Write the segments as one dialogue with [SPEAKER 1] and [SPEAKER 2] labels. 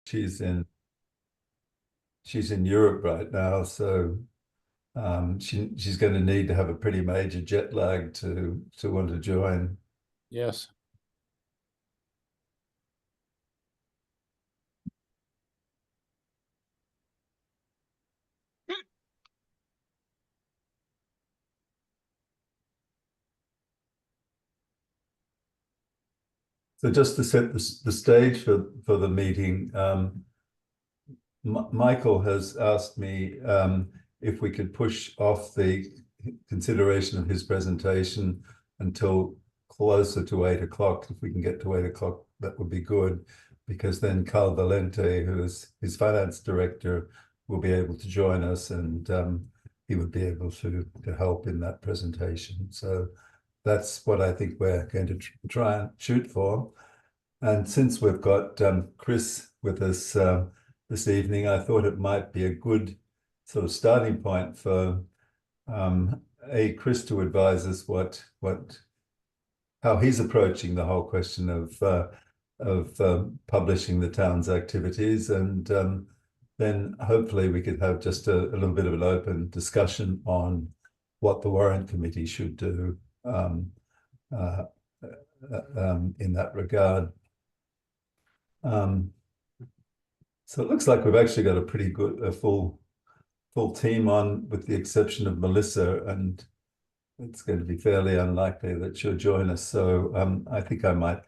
[SPEAKER 1] she's in Europe right now, so she's going to need to have a pretty major jet lag to want to join.
[SPEAKER 2] Yes.
[SPEAKER 1] So just to set the stage for the meeting, Michael has asked me if we could push off the consideration of his presentation until closer to 8 o'clock. If we can get to 8 o'clock, that would be good, because then Carl Valente, who is his finance director, will be able to join us, and he would be able to help in that presentation. So that's what I think we're going to try and shoot for. And since we've got Chris with us this evening, I thought it might be a good sort of starting point for Chris to advise us how he's approaching the whole question of publishing the town's activities, and then hopefully we could have just a little bit of an open discussion on what the Warrant Committee should do in that regard. So it looks like we've actually got a pretty good, full team on, with the exception of Melissa, and it's going to be fairly unlikely that she'll join us. So I think I might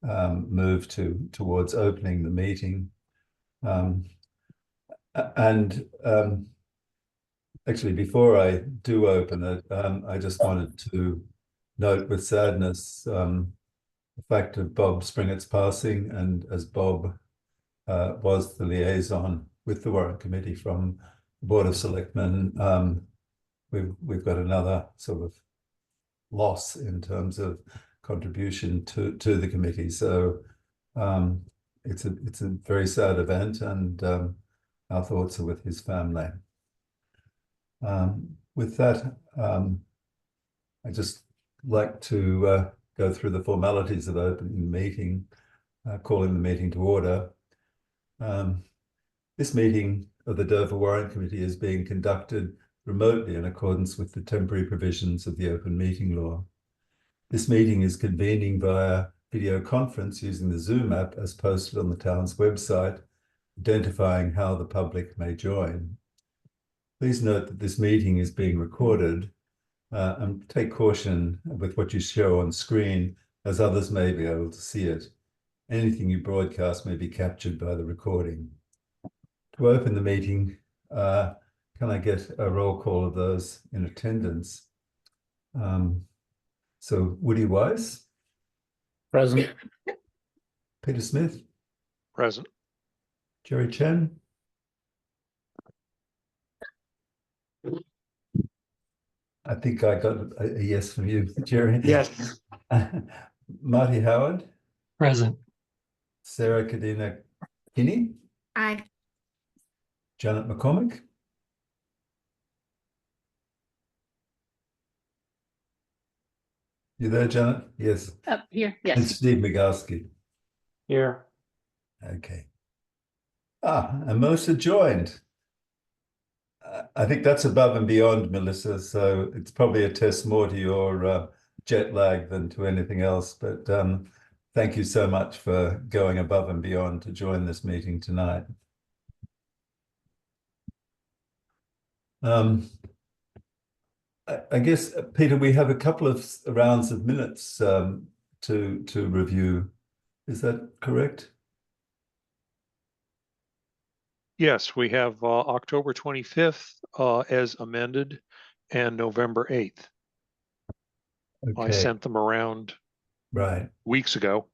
[SPEAKER 1] move towards opening the meeting. Actually, before I do open it, I just wanted to note with sadness the fact of Bob Springett's passing, and as Bob was the liaison with the Warrant Committee from the Board of Selectmen, we've got another sort of loss in terms of contribution to the committee. So it's a very sad event, and our thoughts are with his family. With that, I just like to go through the formalities of opening the meeting, calling the meeting to order. This meeting of the Dover Warrant Committee is being conducted remotely in accordance with the temporary provisions of the Open Meeting Law. This meeting is convening via video conference using the Zoom app as posted on the town's website, identifying how the public may join. Please note that this meeting is being recorded, and take caution with what you show on screen, as others may be able to see it. Anything you broadcast may be captured by the recording. To open the meeting, can I get a roll call of those in attendance? So Woody Weiss?
[SPEAKER 2] Present.
[SPEAKER 1] Peter Smith?
[SPEAKER 3] Present.
[SPEAKER 1] Jerry Chen? I think I got a yes from you, Jerry.
[SPEAKER 3] Yes.
[SPEAKER 1] Marty Howard?
[SPEAKER 4] Present.
[SPEAKER 1] Sarah Kadina Kinney?
[SPEAKER 5] Aye.
[SPEAKER 1] Janet McCormick? You there, Janet? Yes.
[SPEAKER 5] Up here,
[SPEAKER 1] And
[SPEAKER 5] yes.
[SPEAKER 1] Steve Migalski.
[SPEAKER 4] Here.
[SPEAKER 1] Okay. And Melissa joined. I think that's above and beyond, Melissa, so it's probably a test more to your jet lag than to anything else, but thank you so much for going above and beyond to join this meeting tonight. I guess, Peter, we have a couple of rounds of minutes to review. Is that correct?
[SPEAKER 3] Yes, we have October 25th as amended, and November 8th.
[SPEAKER 1] Okay.
[SPEAKER 3] I sent them around
[SPEAKER 1] Right.
[SPEAKER 3] weeks ago.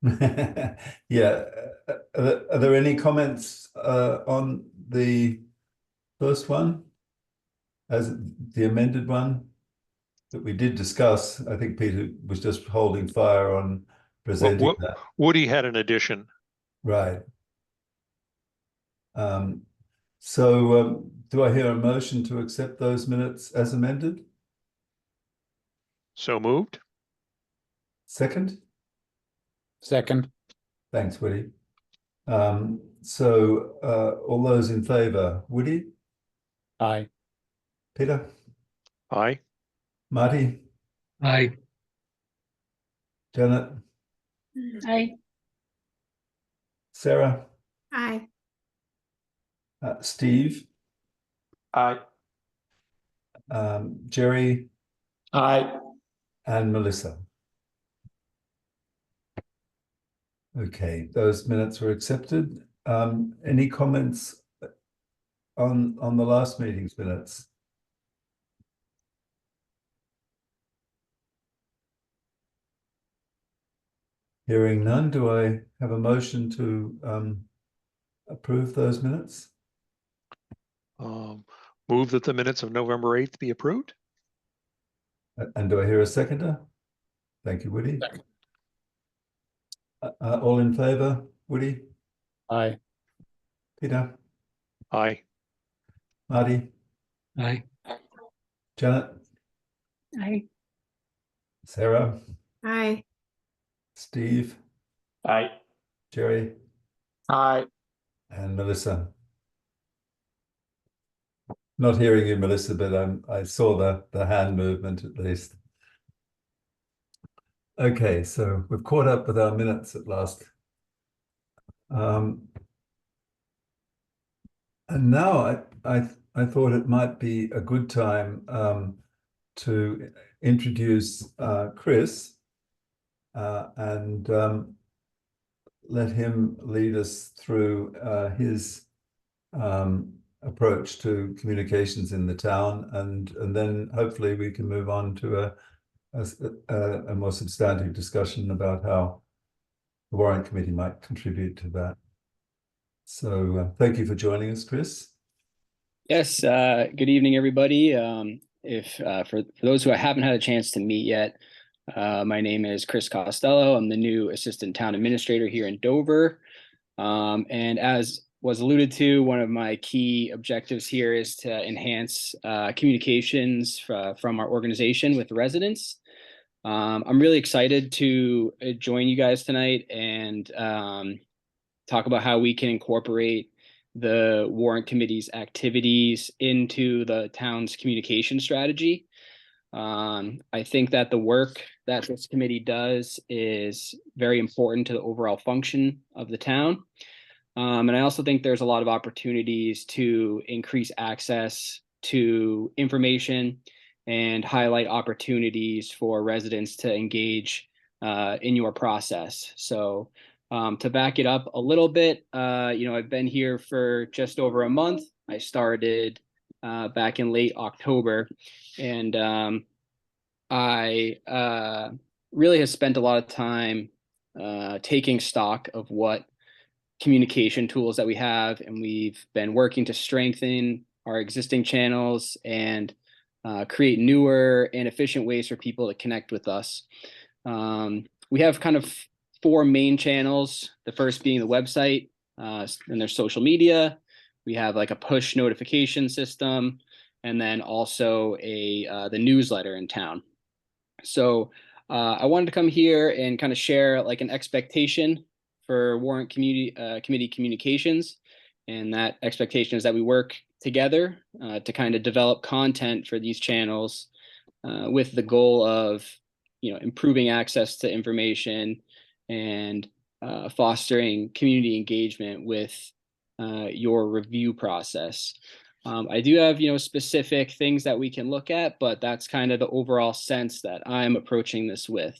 [SPEAKER 1] Yeah. Are there any comments on the first one, as the amended one that we did discuss? I think Peter was just holding fire on presenting that.
[SPEAKER 3] Woody had an addition.
[SPEAKER 1] Right. So do I hear a motion to accept those minutes as amended?
[SPEAKER 3] So moved.
[SPEAKER 1] Second?
[SPEAKER 2] Second.
[SPEAKER 1] Thanks, Woody. All those in favor, Woody,
[SPEAKER 2] Aye.
[SPEAKER 1] Peter,
[SPEAKER 3] Aye.
[SPEAKER 1] Marty,
[SPEAKER 4] Aye.
[SPEAKER 1] Janet,
[SPEAKER 5] Aye.
[SPEAKER 1] Sarah,
[SPEAKER 5] Aye.
[SPEAKER 1] Steve,
[SPEAKER 4] Aye.
[SPEAKER 1] Jerry,
[SPEAKER 4] Aye.
[SPEAKER 1] and Melissa. Okay, those minutes were accepted. Any comments on the last meeting's minutes? Hearing none, do I have a motion to approve those minutes?
[SPEAKER 3] Move that the minutes of November 8th be approved.
[SPEAKER 1] And do I hear a seconder? Thank you, Woody.
[SPEAKER 2] Second.
[SPEAKER 1] All in favor, Woody,
[SPEAKER 2] Aye.
[SPEAKER 1] Peter,
[SPEAKER 3] Aye.
[SPEAKER 1] Marty,
[SPEAKER 4] Aye.
[SPEAKER 1] Janet,
[SPEAKER 5] Aye.
[SPEAKER 1] Sarah,
[SPEAKER 5] Aye.
[SPEAKER 1] Steve,
[SPEAKER 4] Aye.
[SPEAKER 1] Jerry,
[SPEAKER 4] Aye.
[SPEAKER 1] and Melissa. Not hearing you, Melissa, but I saw the hand movement at least. Okay, so we've caught up with our minutes at last. And now I thought it might be a good time to introduce Chris and let him lead us through his approach to communications in the town, and then hopefully we can move on to a more substantive discussion about how the Warrant Committee might contribute to that. So thank you for joining us, Chris.
[SPEAKER 6] Yes, good evening, everybody. For those who I haven't had a chance to meet yet, my name is Chris Costello. I'm the new Assistant Town Administrator here in Dover. And as was alluded to, one of my key objectives here is to enhance communications from our organization with residents. I'm really excited to join you guys tonight and talk about how we can incorporate the Warrant Committee's activities into the town's communication strategy. I think that the work that this committee does is very important to the overall function of the town. And I also think there's a lot of opportunities to increase access to information and highlight opportunities for residents to engage in your process. So to back it up a little bit, I've been here for just over a month. I started back in late October, and I really have spent a lot of time taking stock of what communication tools that we have, and we've been working to strengthen our existing channels and create newer and efficient ways for people to connect with us. We have kind of four main channels, the first being the website, and there's social media. We have like a push notification system, and then also the newsletter in town. So I wanted to come here and kind of share like an expectation for Warrant Committee communications. And that expectation is that we work together to kind of develop content for these channels with the goal of, improving access to information and fostering community engagement with your review process. I do have, specific things that we can look at, but that's kind of the overall sense that I'm approaching this with.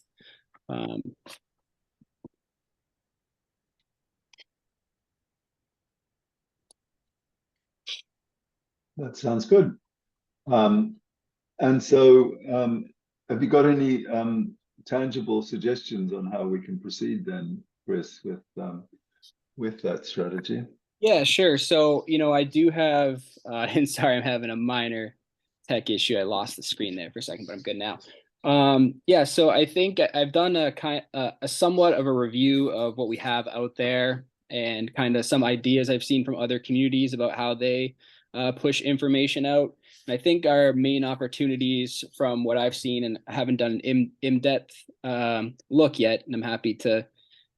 [SPEAKER 1] That sounds good. And so have you got any tangible suggestions on how we can proceed then, Chris, with that strategy?
[SPEAKER 6] Yeah, sure. So, I do have, and sorry, I'm having a minor tech issue. I lost the screen there for a second, but I'm good now. Yeah, so I think I've done a somewhat of a review of what we have out there and kind of some ideas I've seen from other communities about how they push information out. And I think our main opportunities from what I've seen, and I haven't done an in-depth look yet, and I'm happy to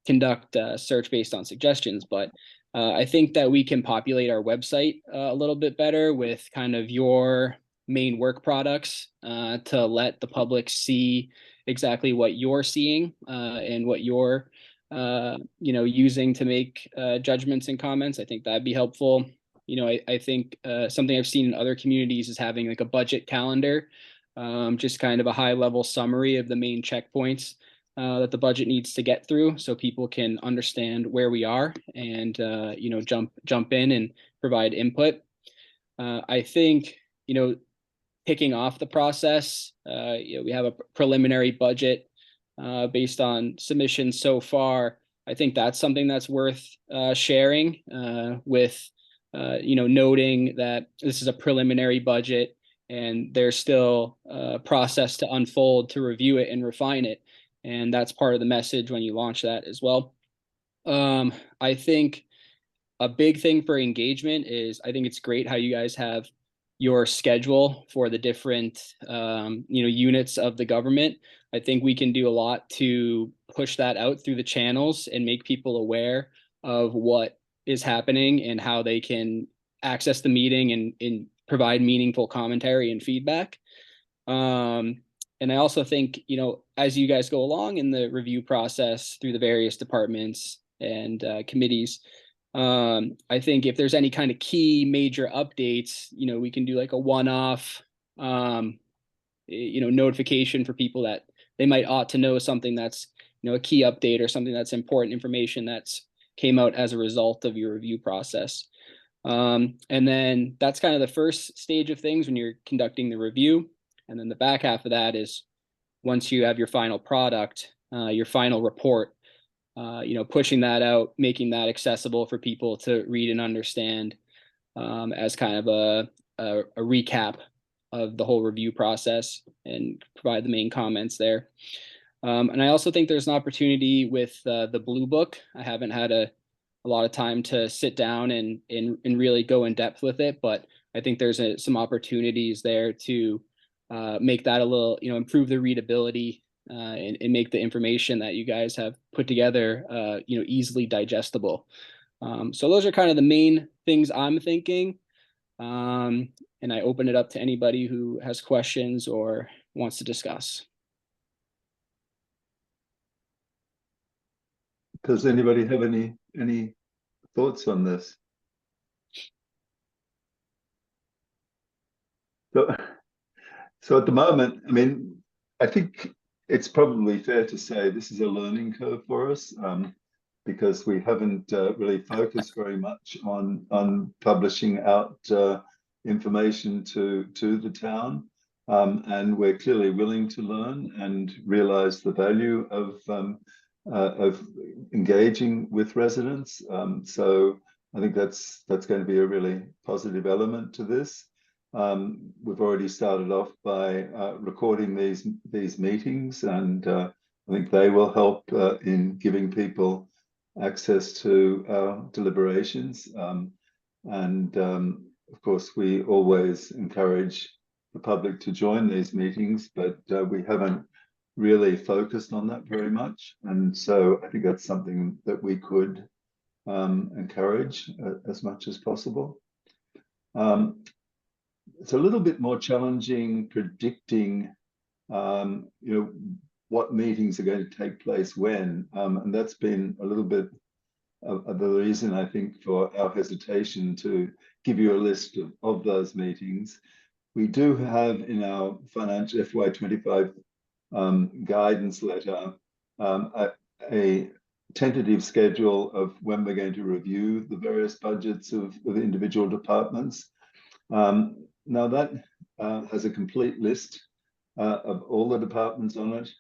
[SPEAKER 6] conduct a search based on suggestions, but I think that we can populate our website a little bit better with kind of your main work products to let the public see exactly what you're seeing and what you're using to make judgments and comments. I think that'd be helpful. I think something I've seen in other communities is having like a budget calendar, just kind of a high level summary of the main checkpoints that the budget needs to get through, so people can understand where we are and jump in and provide input. I think kicking off the process, we have a preliminary budget based on submissions so far. I think that's something that's worth sharing with noting that this is a preliminary budget and there's still a process to unfold to review it and refine it. And that's part of the message when you launch that as well. I think a big thing for engagement is, I think it's great how you guys have your schedule for the different units of the government. I think we can do a lot to push that out through the channels and make people aware of what is happening and how they can access the meeting and provide meaningful commentary and feedback. And I also think, as you guys go along in the review process through the various departments and committees, I think if there's any kind of key major updates, we can do like a one-off, notification for people that they might ought to know something that's, a key update or something that's important information that's came out as a result of your review process. And then that's kind of the first stage of things when you're conducting the review. And then the back half of that is once you have your final product, your final report, pushing that out, making that accessible for people to read and understand as kind of a recap of the whole review process and provide the main comments there. And I also think there's an opportunity with the Blue Book. I haven't had a lot of time to sit down and really go in depth with it, but I think there's some opportunities there to make that a little, improve the readability and make the information that you guys have put together, easily digestible. So those are kind of the main things I'm thinking. And I open it up to anybody who has questions or wants to discuss.
[SPEAKER 1] Does anybody have any thoughts on this? So at the moment, I think it's probably fair to say this is a learning curve for us, because we haven't really focused very much on publishing out information to the town, and we're clearly willing to learn and realize the value of engaging with residents. So I think that's going to be a really positive element to this. We've already started off by recording these meetings, and I think they will help in giving people access to our deliberations. And of course, we always encourage the public to join these meetings, but we haven't really focused on that very much. And so I think that's something that we could encourage as much as possible. It's a little bit more challenging predicting, what meetings are going to take place when, and that's been a little bit of the reason, I think, for our hesitation to give you a list of those meetings. We do have in our financial FY25 guidance letter a tentative schedule of when we're going to review the various budgets of the individual departments. Now that has a complete list of all the departments on it.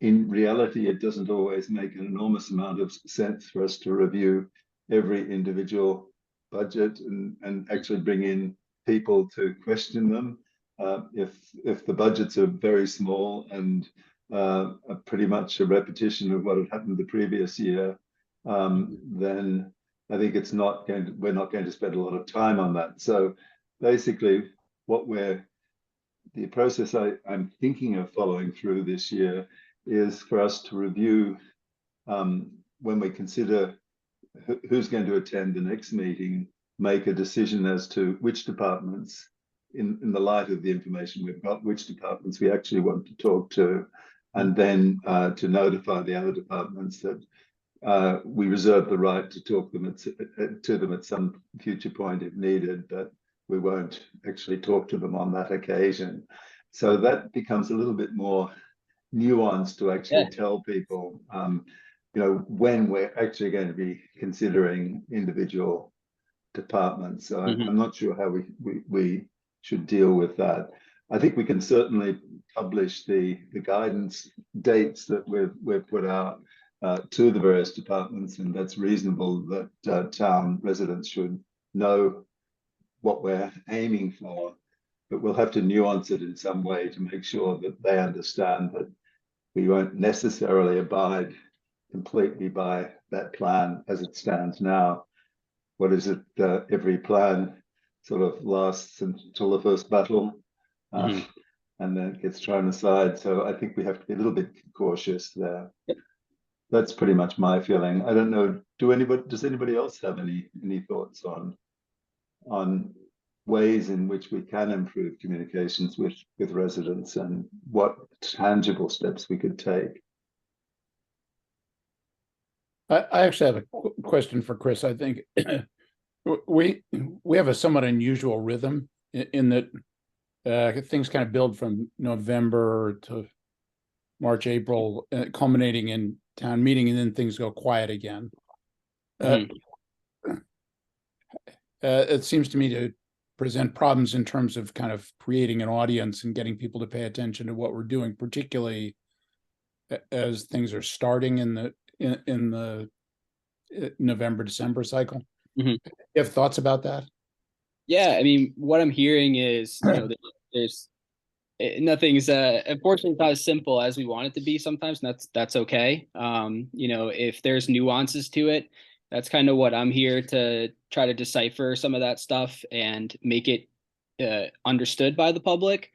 [SPEAKER 1] In reality, it doesn't always make an enormous amount of sense for us to review every individual budget and actually bring in people to question them. If the budgets are very small and are pretty much a repetition of what had happened the previous year, then I think we're not going to spend a lot of time on that. So basically, the process I'm thinking of following through this year is for us to review when we consider who's going to attend the next meeting, make a decision as to which departments, in the light of the information we've got, which departments we actually want to talk to, and then to notify the other departments that we reserve the right to talk to them at some future point if needed, but we won't actually talk to them on that occasion. So that becomes a little bit more nuanced to actually tell people, you know, when we're actually going to be considering individual departments. So I'm not sure how we should deal with that. I think we can certainly publish the guidance dates that we've put out to the various departments, and that's reasonable that town residents should know what we're aiming for, but we'll have to nuance it in some way to make sure that they understand that we won't necessarily abide completely by that plan as it stands now. What is it? Every plan sort of lasts until the first battle, and then it gets thrown aside. So I think we have to be a little bit cautious there. That's pretty much my feeling. I don't know. Does anybody else have any thoughts on ways in which we can improve communications with residents and what tangible steps we could take?
[SPEAKER 2] I actually have a question for Chris. I think we have a somewhat unusual rhythm in that things kind of build from November to March, April, culminating in town meeting, and then things go quiet again. It seems to me to present problems in terms of kind of creating an audience and getting people to pay attention to what we're doing, particularly as things are starting in the November, December cycle. You have thoughts about that?
[SPEAKER 6] Yeah, I mean, what I'm hearing is, you know, there's nothing's unfortunately it's not as simple as we want it to be sometimes, and that's okay. You know, if there's nuances to it, that's kind of what I'm here to try to decipher some of that stuff and make it understood by the public.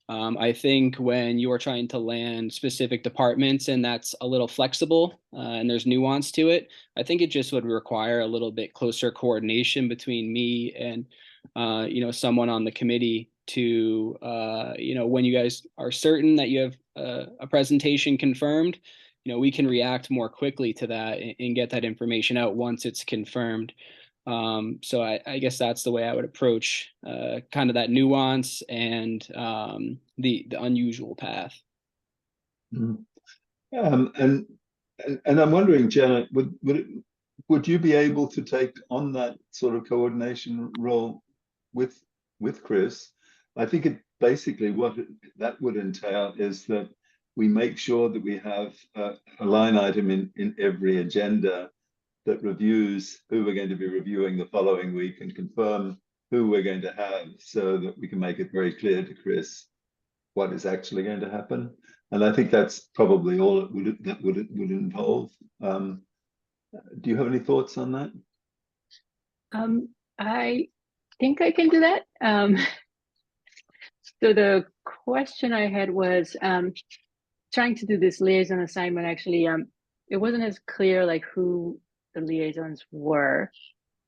[SPEAKER 6] I think when you are trying to land specific departments and that's a little flexible and there's nuance to it, I think it just would require a little bit closer coordination between me and you know, someone on the committee to you know, when you guys are certain that you have a presentation confirmed, you know, we can react more quickly to that and get that information out once it's confirmed. So I guess that's the way I would approach kind of that nuance and the unusual path.
[SPEAKER 1] And I'm wondering, Janet, would you be able to take on that sort of coordination role with Chris? I think it basically what that would entail is that we make sure that we have a line item in every agenda that reviews who we're going to be reviewing the following week and confirm who we're going to have, so that we can make it very clear to Chris what is actually going to happen. And I think that's probably all it would involve. Do you have any thoughts on that?
[SPEAKER 7] I think I can do that. So the question I had was trying to do this liaison assignment. Actually, it wasn't as clear like who the liaisons were.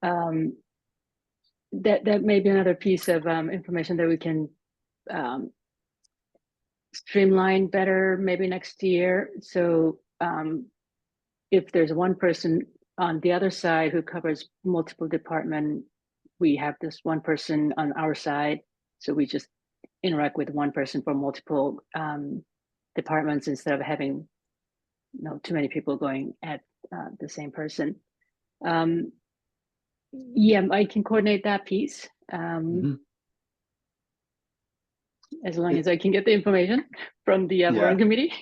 [SPEAKER 7] That may be another piece of information that we can streamline better maybe next year. So if there's one person on the other side who covers multiple departments, we have this one person on our side. So we just interact with one person for multiple departments instead of having too many people going at the same person. Yeah, I can coordinate that piece as long as I can get the information from the Warrant committee.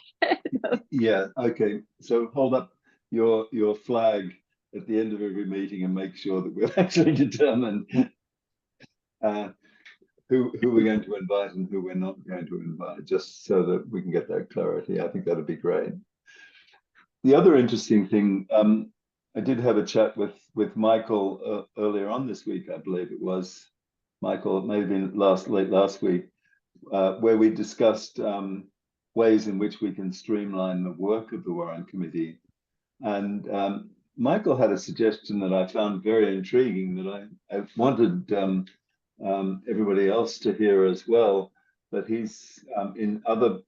[SPEAKER 1] Yeah, okay. So hold up your flag at the end of every meeting and make sure that we'll actually determine who we're going to invite and who we're not going to invite, just so that we can get that clarity. I think that'd be great. The other interesting thing, I did have a chat with Michael earlier on this week, I believe it was. Michael, it may have been late last week, where we discussed ways in which we can streamline the work of the Warrant Committee. And Michael had a suggestion that I found very intriguing that I wanted everybody else to hear as well. But he's in other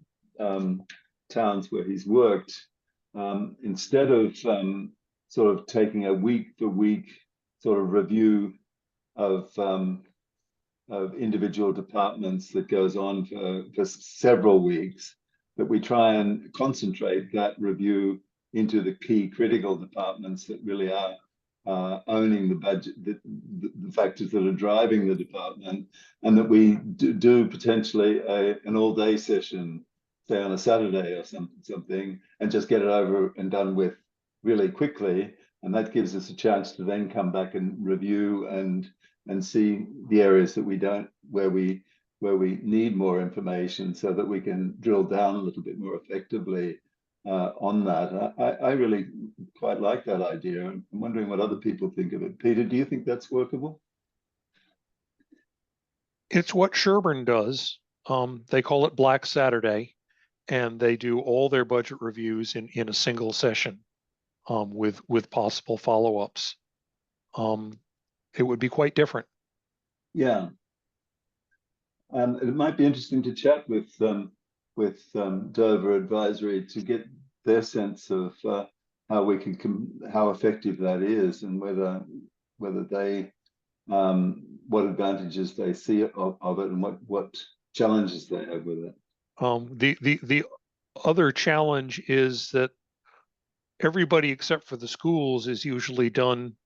[SPEAKER 1] towns where he's worked, instead of sort of taking a week for week sort of review of individual departments that goes on for several weeks, that we try and concentrate that review into the key critical departments that really are owning the budget, the factors that are driving the department, and that we do potentially an all-day session, say on a Saturday or something, and just get it over and done with really quickly. And that gives us a chance to then come back and review and see the areas that we don't, where we need more information, so that we can drill down a little bit more effectively on that. I really quite like that idea. I'm wondering what other people think of it. Peter, do you think that's workable?
[SPEAKER 3] It's what Sherburne does. They call it Black Saturday, and they do all their budget reviews in a single session with possible follow-ups. It would be quite different.
[SPEAKER 1] Yeah. It might be interesting to chat with Dover Advisory to get their sense of how effective that is, and whether they what advantages they see of it, and what challenges they have with it.
[SPEAKER 3] The other challenge is that everybody except for the schools is usually done,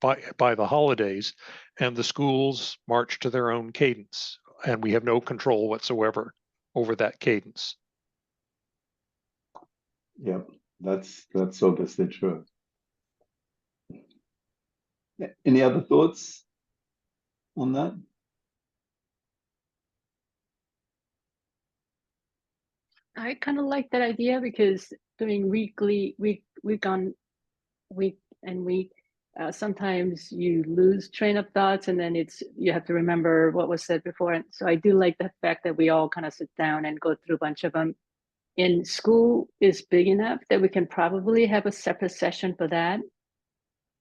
[SPEAKER 3] by the holidays, and the schools march to their own cadence, and we have no control whatsoever over that cadence.
[SPEAKER 1] Yep, that's obviously true. Any other thoughts on that?
[SPEAKER 7] I kind of like that idea, because doing week on week, sometimes you lose train of thoughts, and then you have to remember what was said before. And so I do like the fact that we all kind of sit down and go through a bunch of them. In school is big enough that we can probably have a separate session for that,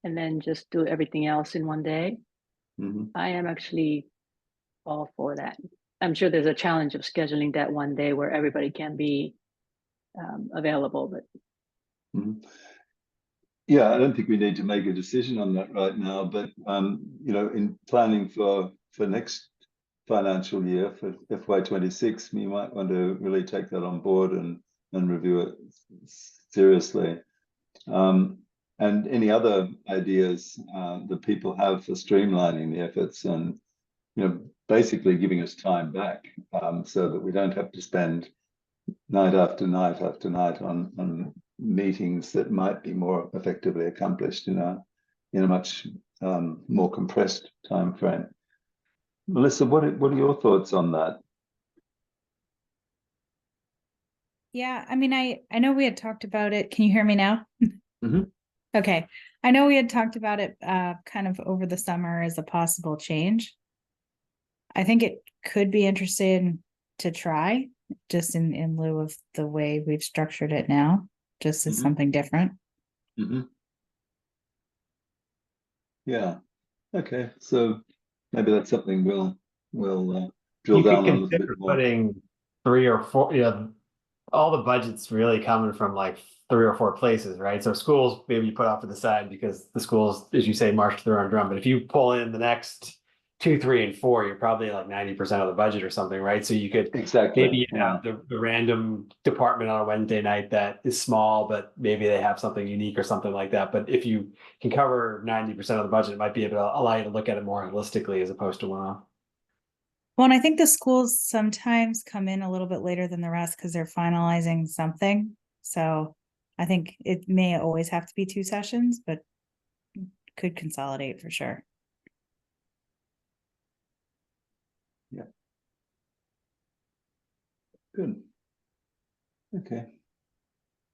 [SPEAKER 7] and then just do everything else in one day.
[SPEAKER 1] Mm-hmm.
[SPEAKER 7] I am actually all for that. I'm sure there's a challenge of scheduling that one day where everybody can be available, but.
[SPEAKER 1] Mm-hmm. Yeah, I don't think we need to make a decision on that right now, but in planning for next financial year, for FY26, we might want to really take that on board and review it seriously. And any other ideas that people have for streamlining the efforts, and basically giving us time back, so that we don't have to spend night after night after night on meetings that might be more effectively accomplished in a much more compressed time frame. Melissa, what are your thoughts on that?
[SPEAKER 5] Yeah, I mean, I know we had talked about it. Can you hear me now?
[SPEAKER 1] Mm-hmm.
[SPEAKER 5] Okay. I know we had talked about it kind of over the summer as a possible change. I think it could be interesting to try, just in lieu of the way we've structured it now, just as something different.
[SPEAKER 1] Mm-hmm. Yeah. Okay. So maybe that's something we'll drill down on a little bit more.
[SPEAKER 4] Putting 3 or 4, all the budget's really coming from like 3 or 4 places, right? So schools maybe you put off to the side because the schools, as you say, march to their own drum. But if you pull in the next 2, 3, and 4, you're probably like 90% of the budget or something, right? So you could maybe have the random department on a Wednesday night that is small, but maybe they have something unique or something like that. But if you can cover 90% of the budget, it might be able to allow you to look at it more holistically as opposed to one-off.
[SPEAKER 5] Well, and I think the schools sometimes come in a little bit later than the rest because they're finalizing something. So I think it may always have to be 2 sessions, but could consolidate for sure.
[SPEAKER 1] Yeah. Good. Okay.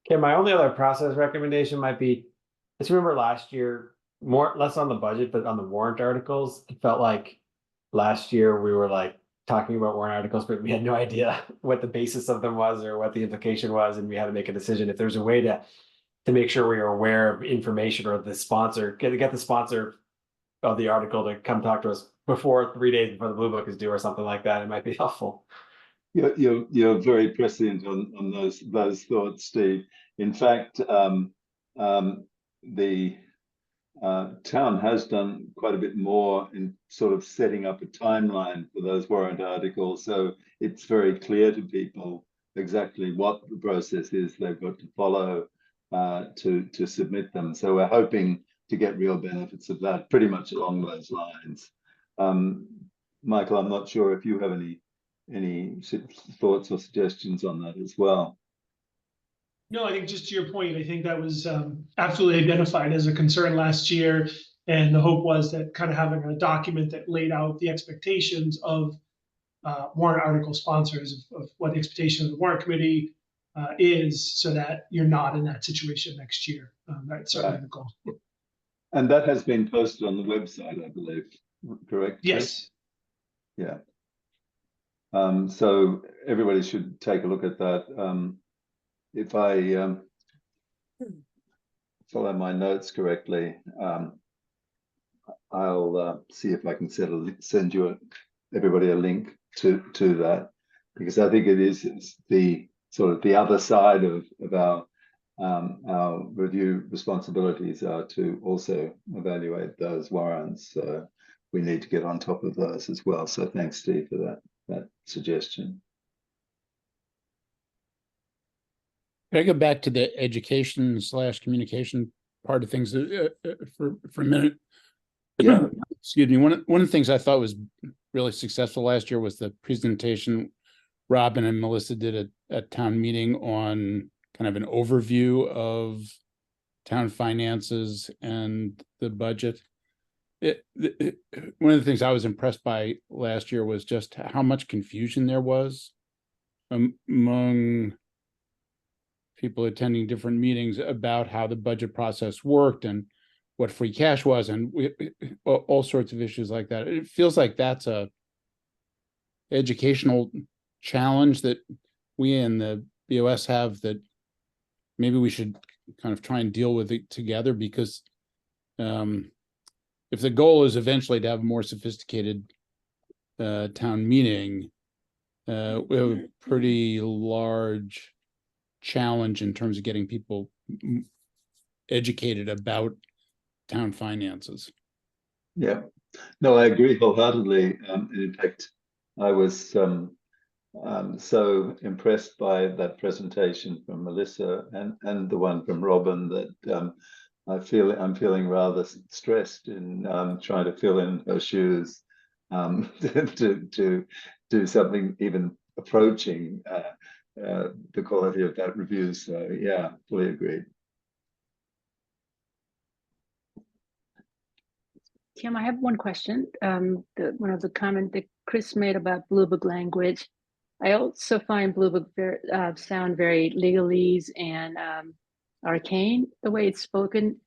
[SPEAKER 4] Okay, my only other process recommendation might be, let's remember last year, less on the budget, but on the warrant articles. It felt like last year we were like talking about warrant articles, but we had no idea what the basis of them was or what the implication was, and we had to make a decision. If there's a way to to make sure we are aware of information, or the sponsor, get the sponsor of the article to come talk to us before 3 days before the blue book is due, or something like that. It might be helpful.
[SPEAKER 1] You're very prescient on those thoughts, Steve. In fact, the town has done quite a bit more in sort of setting up a timeline for those warrant articles, so it's very clear to people exactly what the process is they've got to follow to submit them. So we're hoping to get real benefits of that, pretty much along those lines. Michael, I'm not sure if you have any thoughts or suggestions on that as well.
[SPEAKER 8] No, I think just to your point, I think that was absolutely identified as a concern last year. And the hope was that kind of having a document that laid out the expectations of warrant article sponsors, of what the expectation of the warrant committee is, so that you're not in that situation next year. That's certainly the goal.
[SPEAKER 1] And that has been posted on the website, I believe, correct?
[SPEAKER 8] Yes.
[SPEAKER 1] Yeah. So everybody should take a look at that. If I follow my notes correctly, I'll see if I can send you everybody a link to that, because I think it's the sort of the other side of our review responsibilities are to also evaluate those warrants. So we need to get on top of those as well. So thanks, Steve, for that suggestion.
[SPEAKER 2] Can I go back to the education / communication part of things for a minute?
[SPEAKER 1] Yeah.
[SPEAKER 2] Excuse me. One of the things I thought was really successful last year was the presentation Robin and Melissa did at town meeting on kind of an overview of town finances and the budget. One of the things I was impressed by last year was just how much confusion there was among people attending different meetings about how the budget process worked and what free cash was, and all sorts of issues like that. It feels like that's a educational challenge that we in the BOS have, that maybe we should kind of try and deal with it together, because if the goal is eventually to have a more sophisticated town meeting, we have a pretty large challenge in terms of getting people educated about town finances.
[SPEAKER 1] Yeah, no, I agree wholeheartedly. In fact, I was so impressed by that presentation from Melissa and the one from Robin that I'm feeling rather stressed in trying to fill in her shoes to do something even approaching the quality of that review. So yeah, fully agreed.
[SPEAKER 7] Tim, I have one question. One of the comment that Chris made about Blue Book language, I also find Blue Book sound very legalese and arcane, the way it's spoken.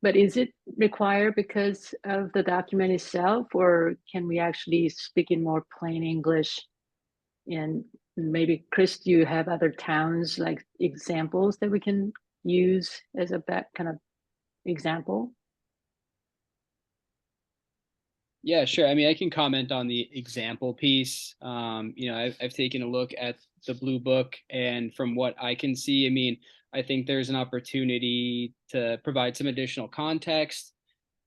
[SPEAKER 7] But is it required because of the document itself, or can we actually speak in more plain English? And maybe, Chris, do you have other towns, like examples that we can use as a kind of example?
[SPEAKER 6] Yeah, sure. I mean, I can comment on the example piece. I've taken a look at the Blue Book, and from what I can see, I mean, I think there's an opportunity to provide some additional context.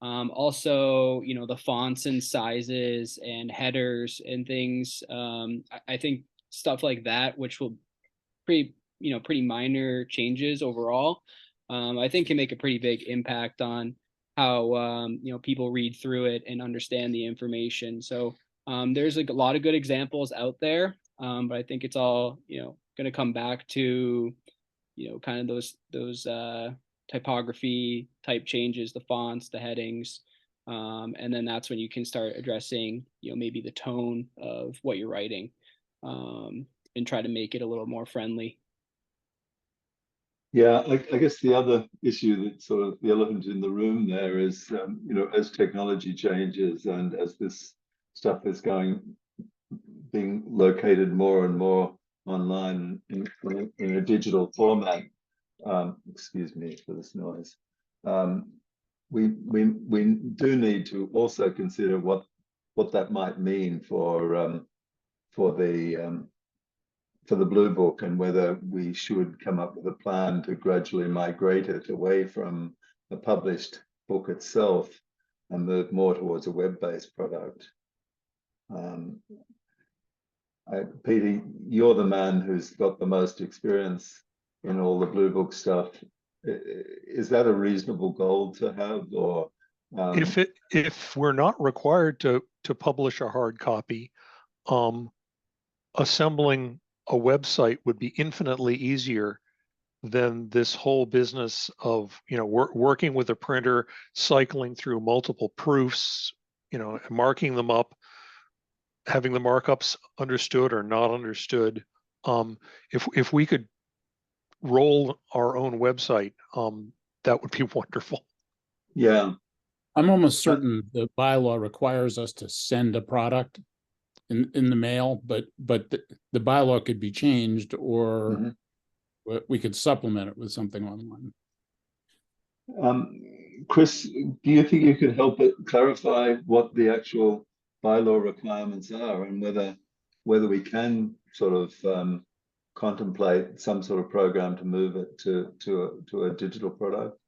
[SPEAKER 6] Also, the fonts and sizes and headers and things. I think stuff like that, which will pretty minor changes overall, I think can make a pretty big impact on how people read through it and understand the information. So there's like a lot of good examples out there, but I think it's all going to come back to kind of those typography type changes, the fonts, the headings, and then that's when you can start addressing maybe the tone of what you're writing, and try to make it a little more friendly.
[SPEAKER 1] Yeah, I guess the other issue that's sort of the elephant in the room there is, as technology changes and as this stuff is being located more and more online in a digital format, excuse me for this noise. We do need to also consider what that might mean for the Blue Book, and whether we should come up with a plan to gradually migrate it away from the published book itself and move more towards a web-based product. Peter, you're the man who's got the most experience in all the Blue Book stuff. Is that a reasonable goal to have, or
[SPEAKER 3] if we're not required to publish a hard copy, assembling a website would be infinitely easier than this whole business of, you know, working with a printer, cycling through multiple proofs, you know, marking them up, having the markups understood or not understood. If we could roll our own website, that would be wonderful.
[SPEAKER 1] yeah.
[SPEAKER 2] I'm almost certain the bylaw requires us to send a product in the mail, but the bylaw could be changed, or we could supplement it with something online.
[SPEAKER 1] Chris, do you think you could help it clarify what the actual bylaw requirements are, and whether we can sort of contemplate some sort of program to move it to a digital product?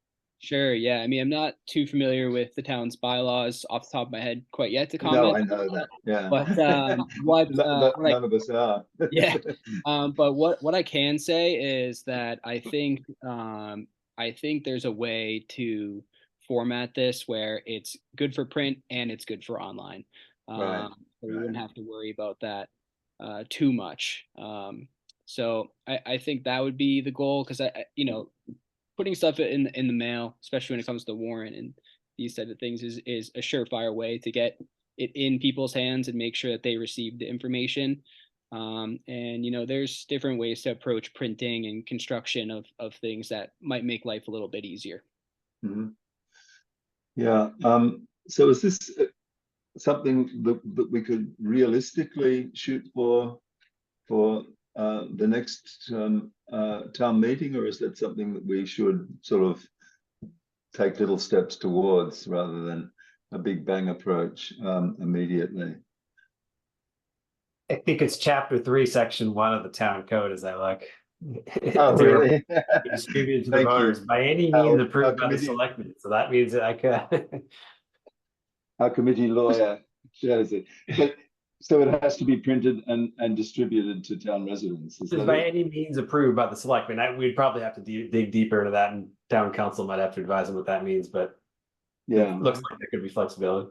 [SPEAKER 6] Sure. Yeah. I mean, I'm not too familiar with the town's bylaws off the top of my head quite yet to comment.
[SPEAKER 1] No, I know that. Yeah.
[SPEAKER 6] But
[SPEAKER 1] none of us are.
[SPEAKER 6] Yeah. But what I can say is that I think there's a way to format this where it's good for print and it's good for online.
[SPEAKER 1] Right.
[SPEAKER 6] So we wouldn't have to worry about that too much. So I think that would be the goal, because putting stuff in the mail, especially when it comes to Warrant and these type of things, is a surefire way to get it in people's hands and make sure that they receive the information. And there's different ways to approach printing and construction of things that might make life a little bit easier.
[SPEAKER 1] Mm-hmm. Yeah. So is this something that we could realistically shoot for the next town meeting, or is that something that we should sort of take little steps towards rather than a big bang approach immediately?
[SPEAKER 4] I think it's chapter 3, section 1 of the town code as I look.
[SPEAKER 1] Oh, really?
[SPEAKER 4] Distributed to the voters by any means approved by the selectmen. So that means that I could.
[SPEAKER 1] Our committee lawyer shows it. So it has to be printed and distributed to town residents.
[SPEAKER 4] Just by any means approved by the selectmen. We'd probably have to dig deeper into that, and town council might have to advise them what that means. But yeah, it looks like there could be flexibility.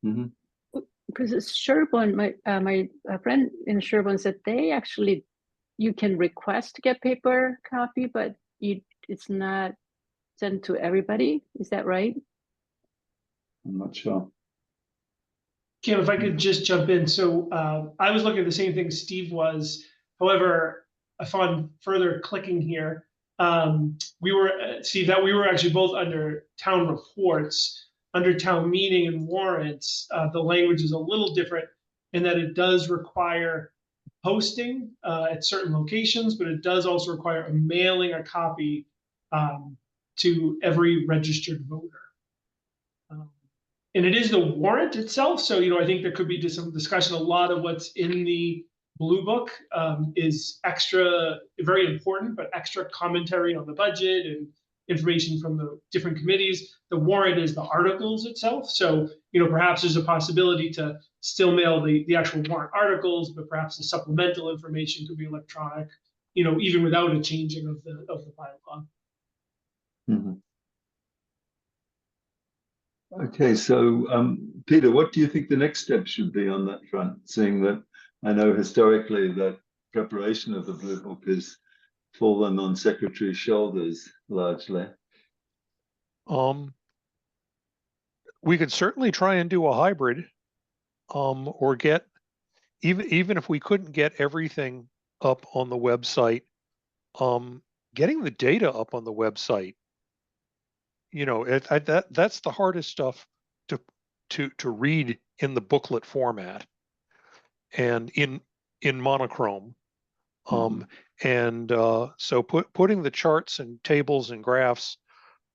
[SPEAKER 1] Mm-hmm.
[SPEAKER 7] Because Sherborne, my friend in Sherborne said you can request to get paper copy, but it's not sent to everybody. Is that right?
[SPEAKER 1] I'm not sure.
[SPEAKER 8] Kim, if I could just jump in. So I was looking at the same thing Steve was. However, I found further clicking here. We were actually both under town reports. Under town meeting and warrants, the language is a little different in that it does require posting at certain locations, but it does also require mailing a copy to every registered voter. And it is the warrant itself. So, I think there could be just some discussion. A lot of what's in the Blue Book is very important, but extra commentary on the budget and information from the different committees. The warrant is the articles itself. So, perhaps there's a possibility to still mail the actual warrant articles, but perhaps the supplemental information could be electronic, even without a changing of the bylaw.
[SPEAKER 1] Mm-hmm. Okay, so Peter, what do you think the next step should be on that front? Seeing that I know historically that preparation of the Blue Book has fallen on secretary's shoulders largely.
[SPEAKER 3] We could certainly try and do a hybrid, or get even if we couldn't get everything up on the website, getting the data up on the website. That's the hardest stuff to read in the booklet format and in monochrome. So putting the charts and tables and graphs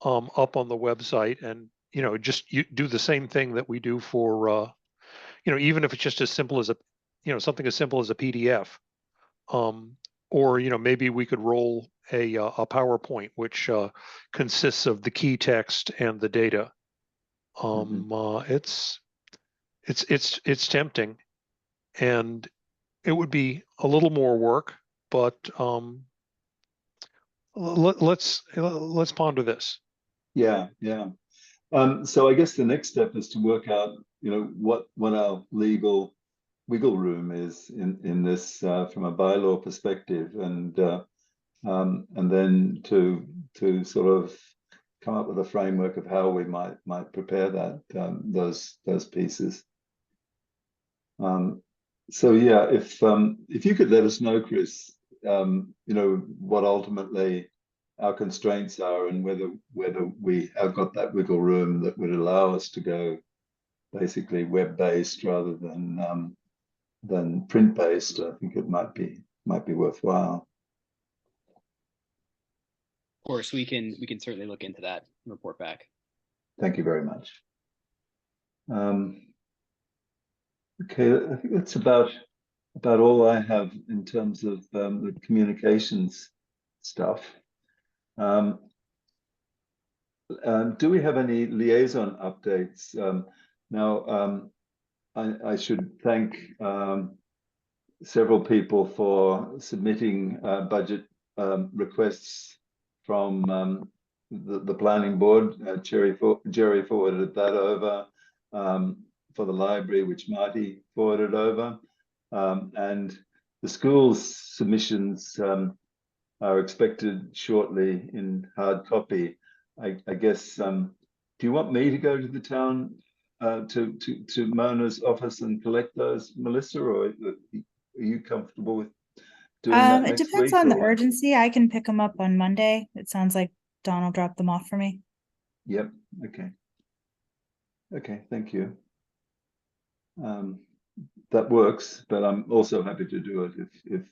[SPEAKER 3] up on the website, and just you do the same thing that we do for even if it's just as simple as something as simple as a PDF, or maybe we could roll a PowerPoint which consists of the key text and the data. It's tempting, and it would be a little more work, but let's ponder this.
[SPEAKER 1] Yeah. So I guess the next step is to work out, what our legal wiggle room is in this from a bylaw perspective, and then to sort of come up with a framework of how we might prepare that those pieces. So yeah, if you could let us know, Chris, what ultimately our constraints are, and whether we have got that wiggle room that would allow us to go basically web-based rather than print-based, I think it might be worthwhile.
[SPEAKER 6] Of course, we can certainly look into that and report back.
[SPEAKER 1] Thank you very much. Okay, I think that's about all I have in terms of the communications stuff. Do we have any liaison updates? Now, I should thank several people for submitting budget requests from the planning board. Jerry forwarded that over, for the library, which Marty forwarded over, and the school's submissions are expected shortly in hard copy. I guess, do you want me to go to the town, to Mona's office and collect those, Melissa, or are you comfortable with doing that next
[SPEAKER 5] It depends
[SPEAKER 1] week,
[SPEAKER 5] on the
[SPEAKER 1] or?
[SPEAKER 5] urgency. I can pick them up on Monday. It sounds like Don will drop them off for me.
[SPEAKER 1] Yep. Okay, thank you. That works, but I'm also happy to do it if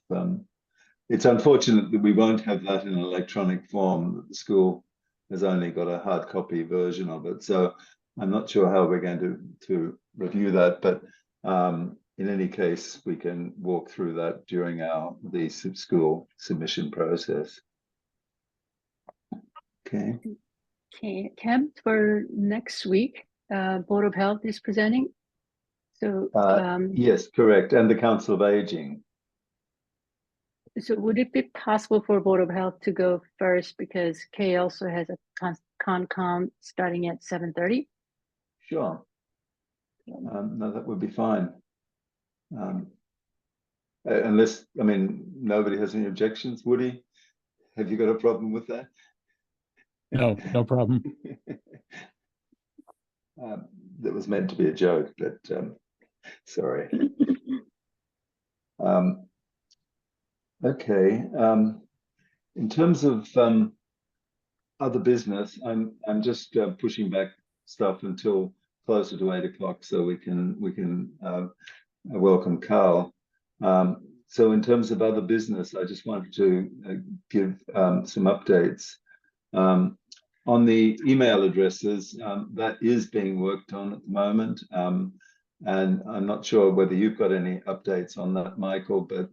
[SPEAKER 1] it's unfortunate that we won't have that in an electronic form, that the school has only got a hard copy version of it. So I'm not sure how we're going to review that, but in any case, we can walk through that during the school submission process. Okay.
[SPEAKER 7] Okay, Tim, for next week, Board of Health is presenting. So
[SPEAKER 1] yes, correct, and the Council of Aging.
[SPEAKER 7] So would it be possible for Board of Health to go first, because Kay also has a Concom starting at 7:30?
[SPEAKER 1] Sure. No, that would be fine. Unless, nobody has any objections. Woody, have you got a problem with that?
[SPEAKER 2] No problem.
[SPEAKER 1] That was meant to be a joke, but sorry. Okay. In terms of other business, I'm just pushing back stuff until closer to 8 o'clock, so we can welcome Carl. So in terms of other business, I just wanted to give some updates. On the email addresses, that is being worked on at the moment. And I'm not sure whether you've got any updates on that, Michael, but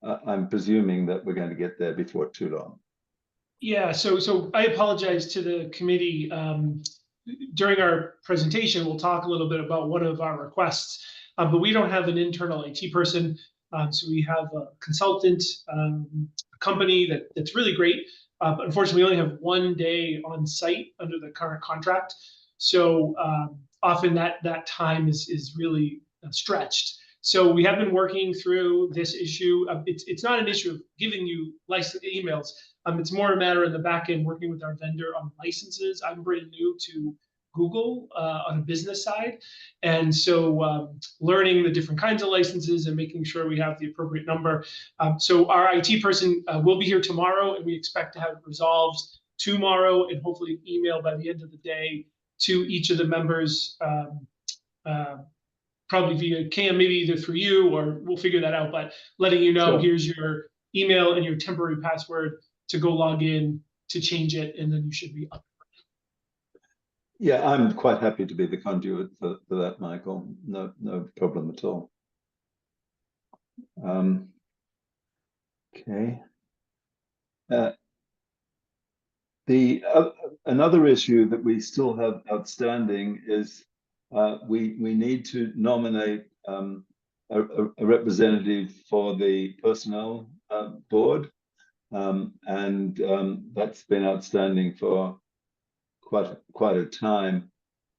[SPEAKER 1] I'm presuming that we're going to get there before too long.
[SPEAKER 8] Yeah, so I apologize to the committee. During our presentation, we'll talk a little bit about one of our requests, but we don't have an internal IT person. So we have a consultant, company that's really great. But unfortunately, we only have 1 day on site under the current contract. So often that time is really stretched. So we have been working through this issue. It's not an issue of giving you license emails. It's more a matter in the back end working with our vendor on licenses. I'm brand new to Google on a business side. And so learning the different kinds of licenses and making sure we have the appropriate number. So our IT person will be here tomorrow, and we expect to have it resolved tomorrow and hopefully an email by the end of the day to each of the members probably via Cam, maybe either through you or we'll figure that out, but letting you know,
[SPEAKER 1] Sure.
[SPEAKER 8] here's your email and your temporary password to go log in to change it, and then you should be up.
[SPEAKER 1] Yeah, I'm quite happy to be the conduit for that, Michael. No problem at all. Okay. Another issue that we still have outstanding is we need to nominate a representative for the personnel board, and that's been outstanding for quite a time.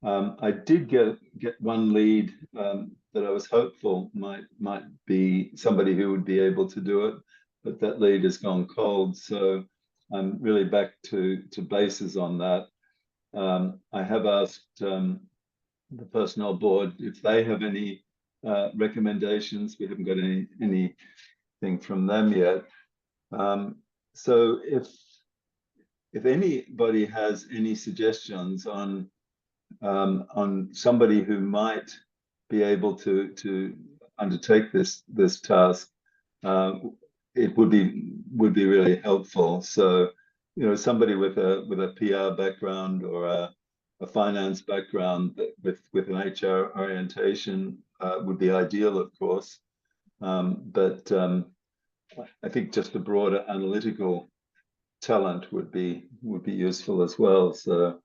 [SPEAKER 1] I did get one lead that I was hopeful might be somebody who would be able to do it, but that lead has gone cold. So I'm really back to bases on that. I have asked the personnel board if they have any recommendations. We haven't got anything from them yet. So if anybody has any suggestions on somebody who might be able to undertake this task, it would be really helpful. So, you know, somebody with a PR background or a finance background with an HR orientation would be ideal, of course. But I think just a broader analytical talent would be useful as well. So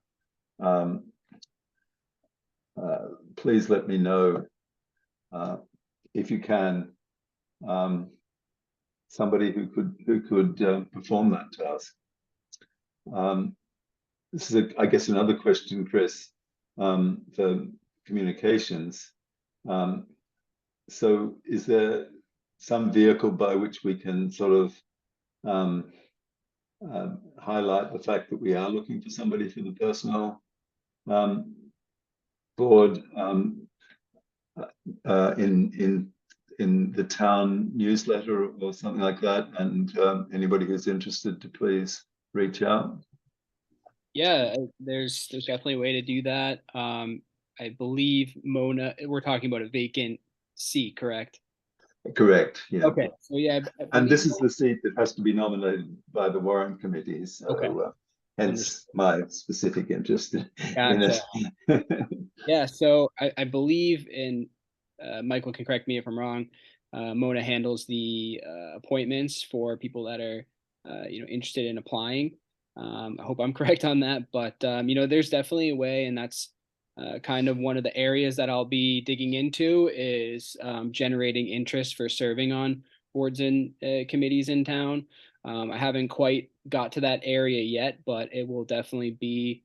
[SPEAKER 1] please let me know if you can somebody who could perform that task. This is I guess another question, Chris, for communications. So is there some vehicle by which we can sort of highlight the fact that we are looking for somebody for the personnel board in the town newsletter or something like that? And anybody who's interested to please reach out.
[SPEAKER 6] Yeah, there's definitely a way to do that. I believe Mona, we're talking about a vacant seat, correct?
[SPEAKER 1] Correct. Yeah.
[SPEAKER 6] Okay. So yeah,
[SPEAKER 1] and this is the seat that has to be nominated by the Warrant committee. So
[SPEAKER 6] okay.
[SPEAKER 1] Hence my specific interest in
[SPEAKER 6] Gotcha.
[SPEAKER 1] it.
[SPEAKER 6] Yeah. So I believe in Michael can correct me if I'm wrong. Mona handles the appointments for people that are interested in applying. I hope I'm correct on that, but there's definitely a way, and that's kind of one of the areas that I'll be digging into is generating interest for serving on boards and committees in town. I haven't quite got to that area yet, but it will definitely be,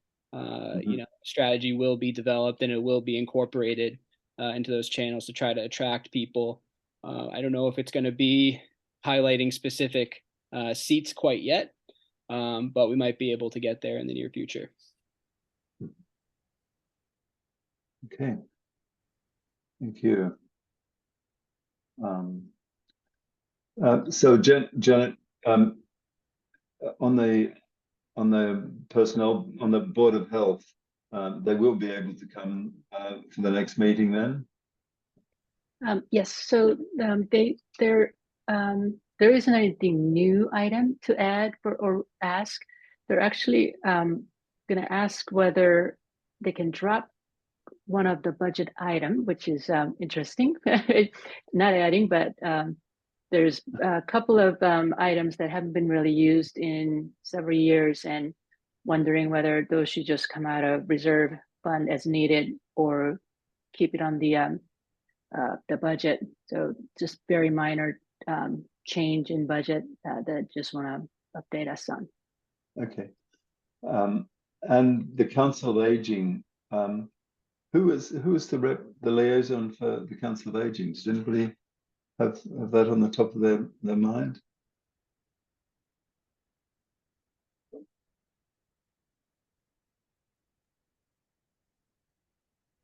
[SPEAKER 6] strategy will be developed and it will be incorporated into those channels to try to attract people. I don't know if it's going to be highlighting specific seats quite yet, but we might be able to get there in the near future.
[SPEAKER 1] Okay. Thank you. So Janet, on the personnel, on the Board of Health, they will be able to come for the next meeting then?
[SPEAKER 7] Yes, so there isn't anything new item to add or ask. They're actually going to ask whether they can drop one of the budget item, which is interesting. Not adding, but there's a couple of items that haven't been really used in several years, and wondering whether those should just come out of reserve fund as needed or keep it on the budget. So just very minor change in budget that just want to update us on.
[SPEAKER 1] Okay. And the Council of Aging, who is the liaison for the Council of Aging? Does anybody have that on the top of their mind?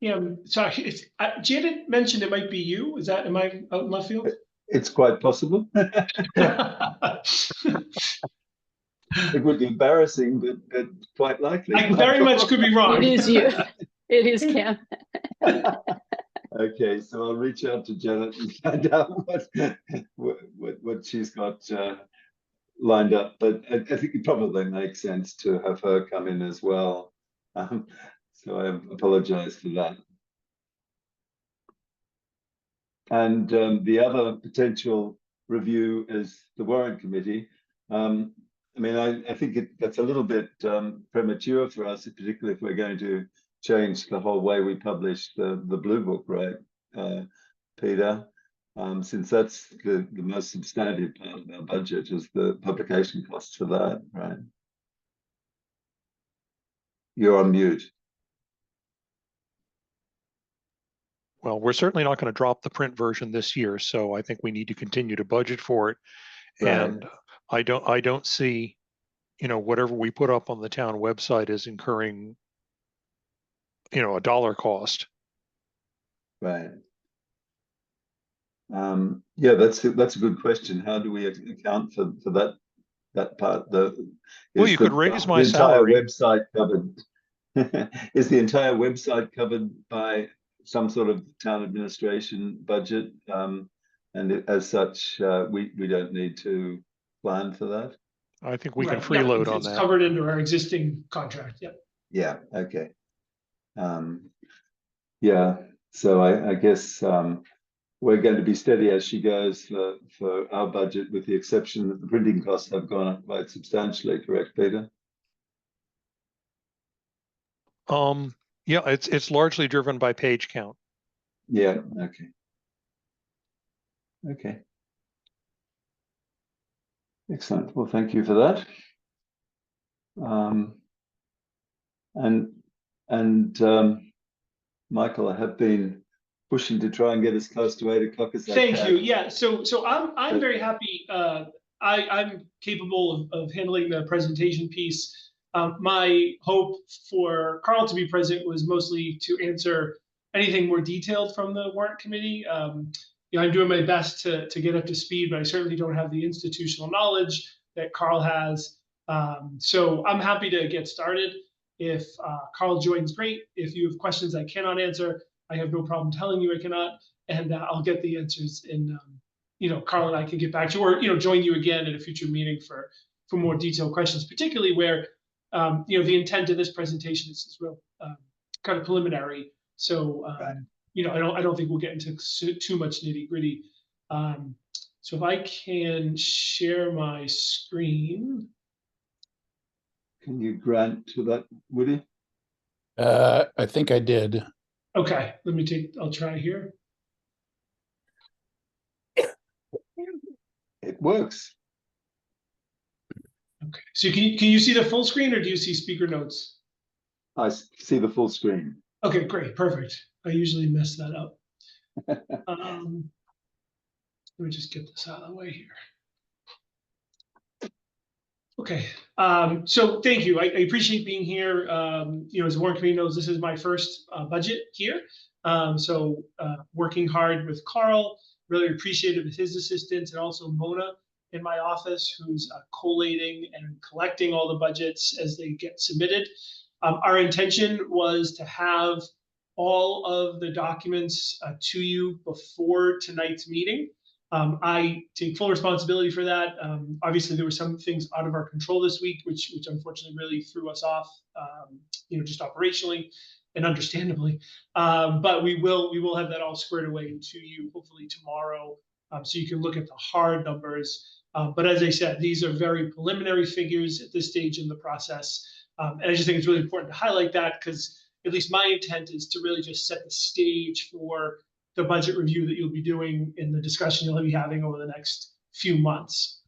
[SPEAKER 8] Yeah, sorry, Janet mentioned it might be you. Is that, am I out in left field?
[SPEAKER 1] It's quite possible. It would be embarrassing, but quite likely.
[SPEAKER 8] I very much could be wrong.
[SPEAKER 7] It is you. It is Cam.
[SPEAKER 1] Okay, so I'll reach out to Janet and find out what she's got lined up. But I think it probably makes sense to have her come in as well. So I apologize for that. And the other potential review is the Warrant Committee. I mean, I think that's a little bit premature for us, particularly if we're going to change the whole way we publish the Blue Book, right, Peter? Since that's the most substantive part of our budget is the publication costs for that, right? You're on mute.
[SPEAKER 3] Well, we're certainly not going to drop the print version this year, so I think we need to continue to budget for it.
[SPEAKER 1] Right.
[SPEAKER 3] And I don't see, whatever we put up on the town website is incurring, a dollar cost.
[SPEAKER 1] Right. Yeah, that's a good question. How do we account for that part?
[SPEAKER 3] Well, you could raise my
[SPEAKER 1] the entire
[SPEAKER 3] salary.
[SPEAKER 1] website covered? Is the entire website covered by some sort of town administration budget? And as such, we don't need to plan for that.
[SPEAKER 3] I think we can
[SPEAKER 8] Right,
[SPEAKER 3] freeload on
[SPEAKER 8] it's
[SPEAKER 3] that.
[SPEAKER 8] covered under our existing contract. Yep.
[SPEAKER 1] Yeah. Okay. Yeah. So I guess we're going to be steady as she goes for our budget, with the exception that the printing costs have gone up quite substantially. Correct, Peter?
[SPEAKER 3] Yeah, it's largely driven by page count.
[SPEAKER 1] Yeah. Okay. Okay. Excellent. Well, thank you for that. Michael, I have been pushing to try and get as close to 8 o'clock as I can.
[SPEAKER 8] Thank you. Yeah. So I'm very happy. I'm capable of handling the presentation piece. My hope for Carl to be present was mostly to answer anything more detailed from the Warrant Committee. I'm doing my best to get up to speed, but I certainly don't have the institutional knowledge that Carl has. So I'm happy to get started. If Carl joins, great. If you have questions I cannot answer, I have no problem telling you I cannot, and I'll get the answers. And Carl and I can get back to you, or join you again at a future meeting for more detailed questions, particularly where the intent of this presentation is real kind of preliminary. So
[SPEAKER 1] Right.
[SPEAKER 8] I don't think we'll get into too much nitty gritty. So if I can share my screen.
[SPEAKER 1] Can you grant to that, Woody?
[SPEAKER 2] I think I did.
[SPEAKER 8] Okay, I'll try here.
[SPEAKER 1] It works.
[SPEAKER 8] Okay, so can you see the full screen, or do you see speaker notes?
[SPEAKER 1] I see the full screen.
[SPEAKER 8] Okay, great, perfect. I usually mess that up. Let me just get this out of the way here. Okay, so thank you. I appreciate being here. As the Warrant Committee knows, this is my first budget here. So working hard with Carl, really appreciative of his assistance, and also Mona in my office, who's collating and collecting all the budgets as they get submitted. Our intention was to have all of the documents to you before tonight's meeting. I take full responsibility for that. Obviously, there were some things out of our control this week, which unfortunately really threw us off, just operationally and understandably. But we will have that all squared away to you hopefully tomorrow, so you can look at the hard numbers. But as I said, these are very preliminary figures at this stage in the process, and I just think it's really important to highlight that, because at least my intent is to really just set the stage for the budget review that you'll be doing in the discussion you'll be having over the next few months.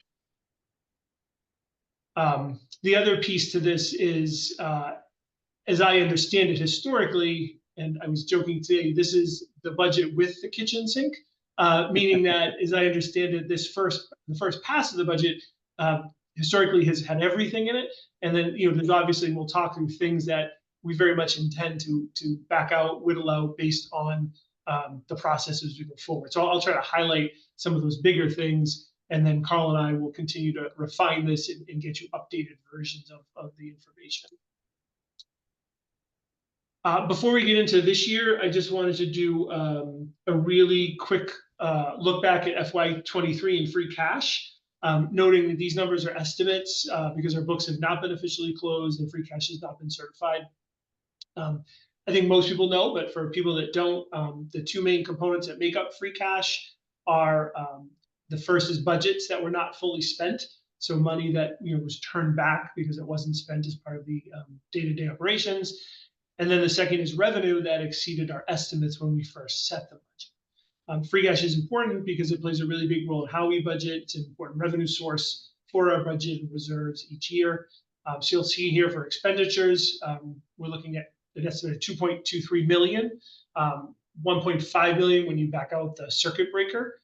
[SPEAKER 8] The other piece to this is, as I understand it historically, and I was joking today, this is the budget with the kitchen sink, meaning that, as I understand it, the first pass of the budget historically has had everything in it, and then there's obviously, we'll talk through things that we very much intend to back out, whittle out based on the process as we go forward. So I'll try to highlight some of those bigger things, and then Carl and I will continue to refine this and get you updated versions of the information. Before we get into this year, I just wanted to do a really quick look back at FY23 and free cash, noting that these numbers are estimates because our books have not been officially closed and free cash has not been certified. I think most people know, but for people that don't, the two main components that make up free cash are the first is budgets that were not fully spent. So money that was turned back because it wasn't spent as part of the day-to-day operations. And then the second is revenue that exceeded our estimates when we first set the budget. Free cash is important because it plays a really big role in how we budget. It's an important revenue source for our budget and reserves each year. So you'll see here for expenditures, we're looking at an estimate of 2.23 million, 1.5 million when you back out the circuit breaker,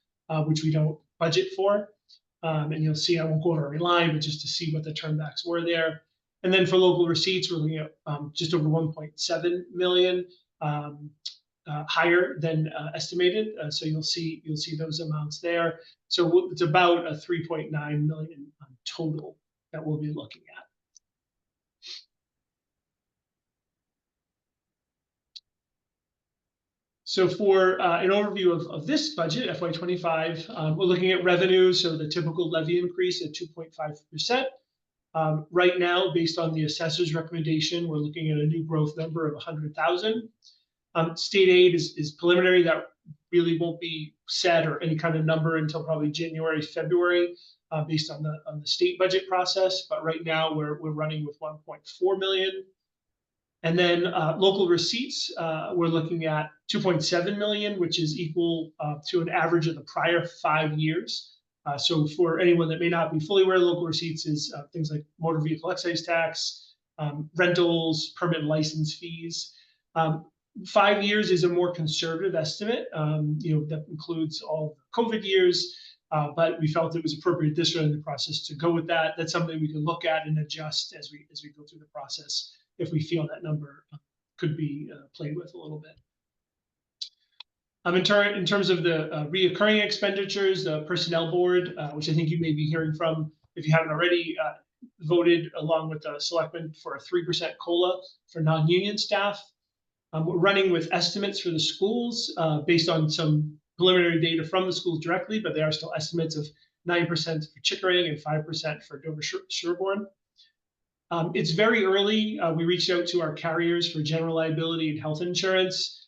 [SPEAKER 8] which we don't budget for. And you'll see, I won't go over every line, but just to see what the turnbacks were there. And then for local receipts, we're looking at just over 1.7 million, higher than estimated. So you'll see those amounts there. So it's about a 3.9 million total that we'll be looking at. So for an overview of this budget, FY25, we're looking at revenue, so the typical levy increase at 2.5%. Right now, based on the assessor's recommendation, we're looking at a new growth number of 100,000. State aid is preliminary. That really won't be set or any kind of number until probably January, February, based on the state budget process. But right now, we're running with 1.4 million. And then local receipts, we're looking at 2.7 million, which is equal to an average of the prior 5 years. So for anyone that may not be fully aware, local receipts is things like motor vehicle excise tax, rentals, permit and license fees. 5 years is a more conservative estimate. That includes all the COVID years, but we felt it was appropriate this early in the process to go with that. That's something we can look at and adjust as we go through the process if we feel that number could be played with a little bit. In terms of the reoccurring expenditures, the personnel board, which I think you may be hearing from if you haven't already, voted along with the selectmen for a 3% COLA for non-union staff. We're running with estimates for the schools based on some preliminary data from the schools directly, but they are still estimates of 9% for Chickering and 5% for Dover Sherborne. It's very early. We reached out to our carriers for general liability and health insurance.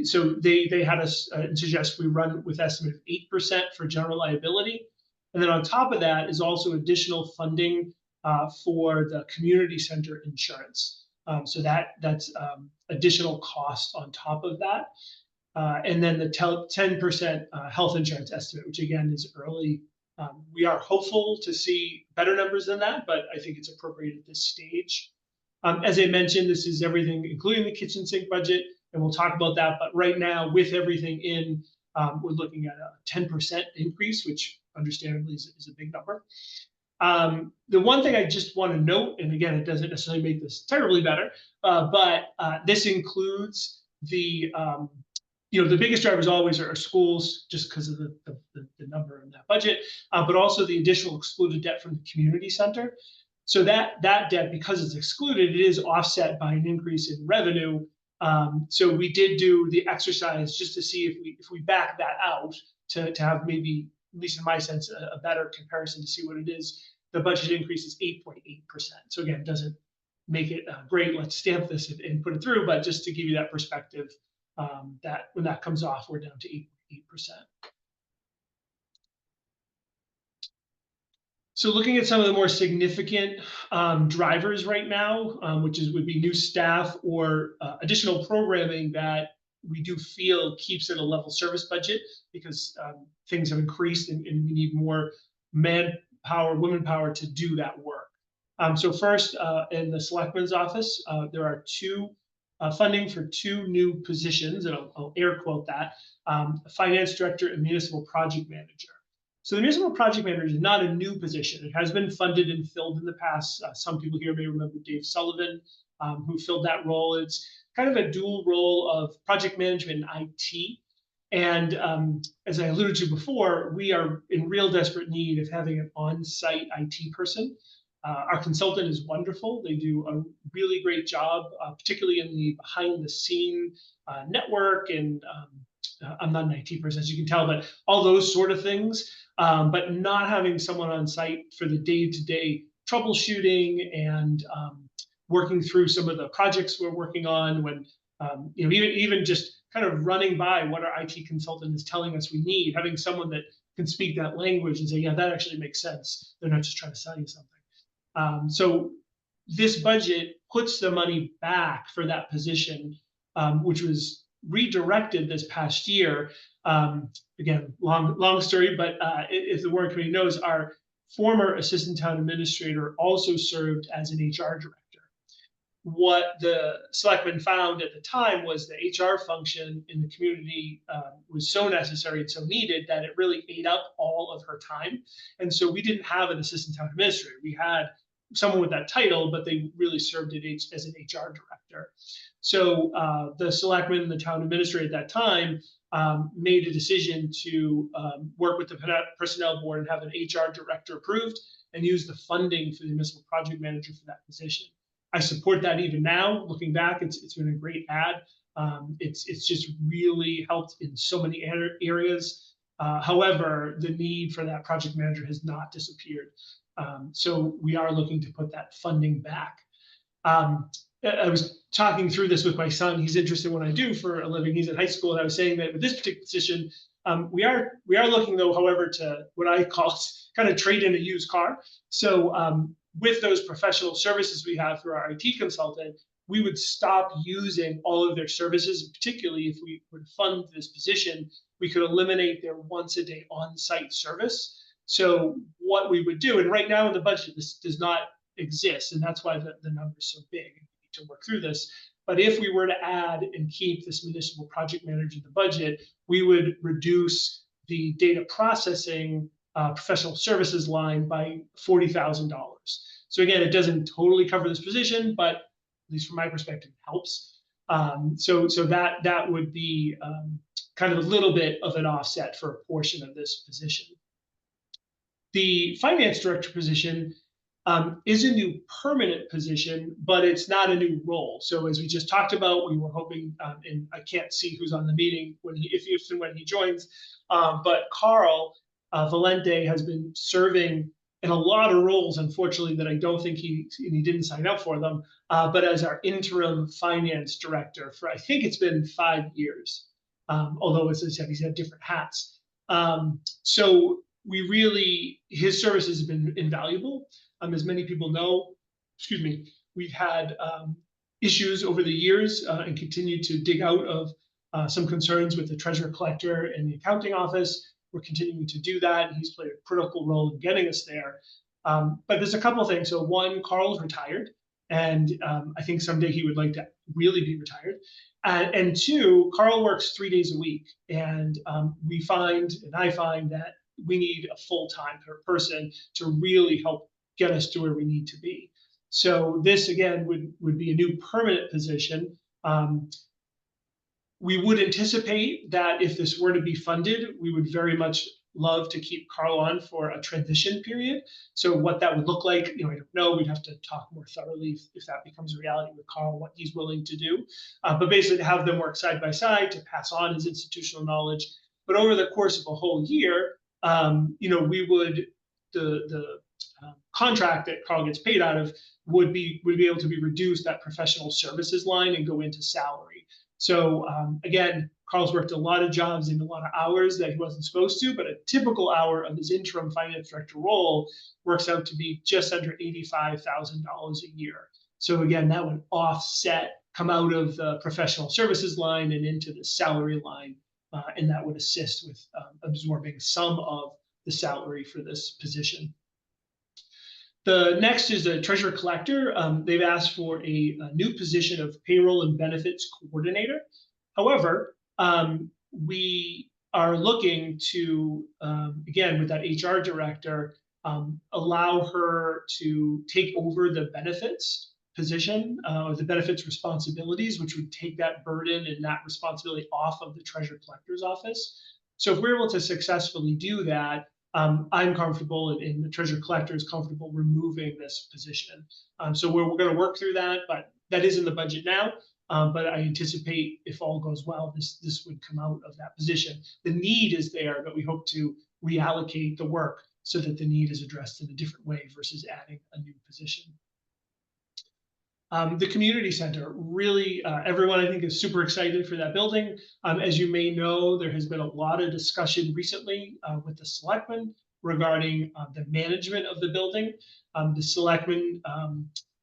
[SPEAKER 8] So they had us suggest we run with estimate of 8% for general liability. And then on top of that is also additional funding for the community center insurance. So that's additional cost on top of that. And then the 10% health insurance estimate, which again is early. We are hopeful to see better numbers than that, but I think it's appropriate at this stage. As I mentioned, this is everything, including the kitchen sink budget, and we'll talk about that. But right now, with everything in, we're looking at a 10% increase, which understandably is a big number. The one thing I just want to note, and again, it doesn't necessarily make this terribly better, but this includes the biggest drivers always are schools, just because of the number in that budget, but also the additional excluded debt from the community center. So that debt, because it's excluded, it is offset by an increase in revenue. So we did do the exercise just to see if we back that out to have maybe, at least in my sense, a better comparison to see what it is. The budget increase is 8.8%. So again, it doesn't make it great. Let's stamp this and put it through, but just to give you that perspective. That when that comes off, we're down to 8%. So looking at some of the more significant drivers right now, which would be new staff or additional programming that we do feel keeps it a level service budget because things have increased and we need more manpower, women power to do that work. So first, in the selectman's office, there are funding for 2 new positions, and I'll air quote that, finance director and municipal project manager. So the municipal project manager is not a new position. It has been funded and filled in the past. Some people here may remember Dave Sullivan, who filled that role. It's kind of a dual role of project management and IT. And as I alluded to before, we are in real desperate need of having an on-site IT person. Our consultant is wonderful. They do a really great job, particularly in the behind the scene network. And I'm not an IT person, as you can tell, but all those sort of things. But not having someone on site for the day-to-day troubleshooting and working through some of the projects we're working on, when you know, even just kind of running by what our IT consultant is telling us we need, having someone that can speak that language and say, yeah, that actually makes sense. They're not just trying to sell you something. So this budget puts the money back for that position, which was redirected this past year. Again, long story, but if the Warrant Committee knows, our former assistant town administrator also served as an HR director. What the selectmen found at the time was the HR function in the community was so necessary and so needed that it really ate up all of her time. And so we didn't have an assistant town administrator. We had someone with that title, but they really served as an HR director. So the selectmen and the town administrator at that time made a decision to work with the personnel board and have an HR director approved and use the funding for the municipal project manager for that position. I support that even now. Looking back, it's been a great ad. It's just really helped in so many areas. However, the need for that project manager has not disappeared. So we are looking to put that funding back. I was talking through this with my son. He's interested in what I do for a living. He's in high school, and I was saying that with this particular position, we are looking, though, however, to what I call kind of trade in a used car. So with those professional services we have through our IT consultant, we would stop using all of their services. Particularly if we would fund this position, we could eliminate their once-a-day on-site service. So what we would do, and right now in the budget, this does not exist, and that's why the number is so big. We need to work through this. But if we were to add and keep this municipal project manager in the budget, we would reduce the data processing professional services line by $40,000. So again, it doesn't totally cover this position, but at least from my perspective, it helps. So that would be kind of a little bit of an offset for a portion of this position. The finance director position is a new permanent position, but it's not a new role. So as we just talked about, we were hoping, and I can't see who's on the meeting if and when he joins, but Carl Valente has been serving in a lot of roles, unfortunately, that I don't think he didn't sign up for them, but as our interim finance director for, I think it's been 5 years, although as I said, he's had different hats. So his services have been invaluable. As many people know, we've had issues over the years and continue to dig out of some concerns with the treasurer collector and the accounting office. We're continuing to do that. And he's played a critical role in getting us there. But there's a couple of things. So one, Carl's retired, and I think someday he would like to really be retired. And two, Carl works 3 days a week, and I find that we need a full-time person to really help get us to where we need to be. So this again would be a new permanent position. We would anticipate that if this were to be funded, we would very much love to keep Carl on for a transition period. So what that would look like, I don't know. We'd have to talk more thoroughly if that becomes a reality with Carl, what he's willing to do. But basically to have them work side by side to pass on his institutional knowledge. But over the course of a whole year, we would, the contract that Carl gets paid out of would be able to be reduced, that professional services line, and go into salary. So again, Carl's worked a lot of jobs in a lot of hours that he wasn't supposed to, but a typical hour of his interim finance director role works out to be just under $85,000 a year. So again, that would come out of the professional services line and into the salary line, and that would assist with absorbing some of the salary for this position. The next is a treasurer collector. They've asked for a new position of payroll and benefits coordinator. However, we are looking to, again, with that HR director, allow her to take over the benefits position, or the benefits responsibilities, which would take that burden and that responsibility off of the treasurer collector's office. So if we're able to successfully do that, I'm comfortable and the treasurer collector is comfortable removing this position. So we're going to work through that, but that is in the budget now. But I anticipate if all goes well, this would come out of that position. The need is there, but we hope to reallocate the work so that the need is addressed in a different way versus adding a new position. The community center, really, everyone I think is super excited for that building. As you may know, there has been a lot of discussion recently with the selectmen regarding the management of the building. The selectmen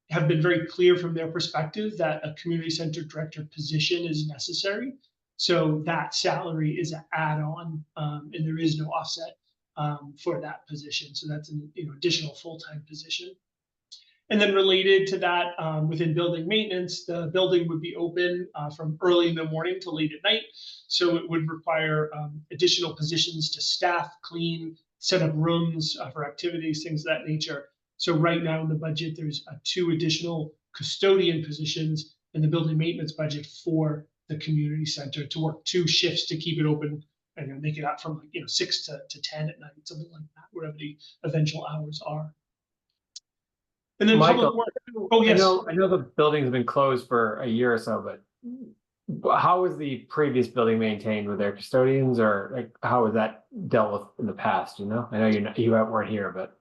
[SPEAKER 8] have been very clear from their perspective that a community center director position is necessary. So that salary is an add-on, and there is no offset for that position. So that's an additional full-time position. And then related to that, within building maintenance, the building would be open from early in the morning to late at night. So it would require additional positions to staff, clean, set up rooms for activities, things of that nature. So right now in the budget, there's 2 additional custodian positions in the building maintenance budget for the community center to work 2 shifts to keep it open and make it up from 6 to 10 at night, something like that, whatever the eventual hours are. And then
[SPEAKER 4] Michael,
[SPEAKER 8] oh yes,
[SPEAKER 4] I know the building's been closed for a year or so, but how was the previous building maintained? With their custodians, or like how was that dealt with in the past? I know you weren't here, but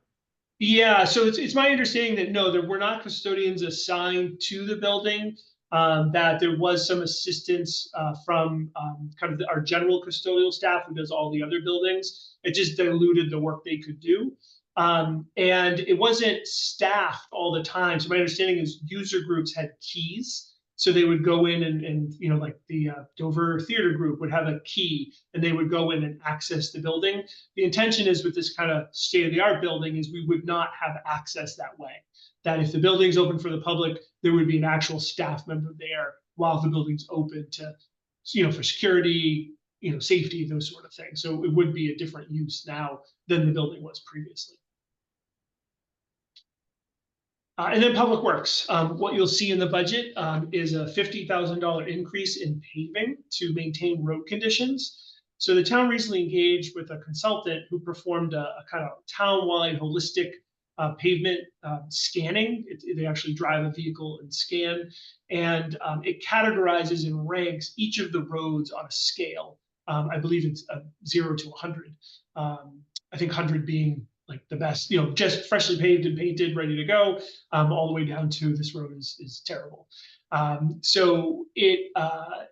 [SPEAKER 8] yeah. So it's my understanding that no, there were not custodians assigned to the building. That there was some assistance from kind of our general custodial staff who does all the other buildings. It just diluted the work they could do. And it wasn't staffed all the time. So my understanding is user groups had keys. So they would go in and like the Dover Theater Group would have a key and they would go in and access the building. The intention is with this kind of state-of-the-art building is we would not have access that way. That if the building's open for the public, there would be an actual staff member there while the building's open to, for security, safety, those sort of things. So it would be a different use now than the building was previously. And then Public Works. What you'll see in the budget is a $50,000 increase in paving to maintain road conditions. So the town recently engaged with a consultant who performed a kind of town-wide holistic pavement scanning. They actually drive a vehicle and scan, and it categorizes and ranks each of the roads on a scale. I believe it's 0 to 100. I think 100 being like the best, just freshly paved and painted, ready to go, all the way down to this road is terrible. So it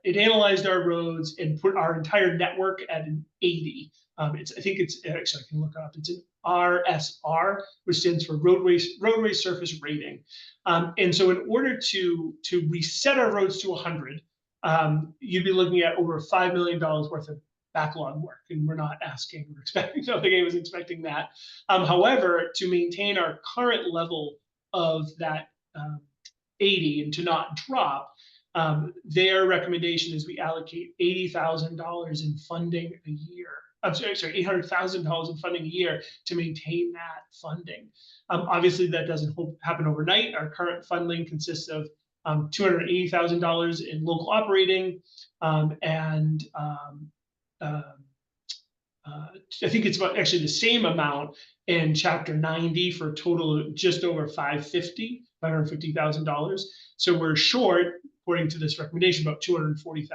[SPEAKER 8] analyzed our roads and put our entire network at an 80. I think it's actually, I can look it up. It's an RSR, which stands for roadway surface rating. And so in order to reset our roads to 100, you'd be looking at over $5 million worth of backlog work, and we're not asking, we're expecting, I don't think anyone was expecting that. However, to maintain our current level of that 80 and to not drop, their recommendation is we allocate $80,000 in funding a year. I'm sorry, $800,000 in funding a year to maintain that funding. Obviously, that doesn't happen overnight. Our current funding consists of $280,000 in local operating and I think it's about actually the same amount in Chapter 90 for a total of just over $550,000. So we're short, according to this recommendation, about $240,000.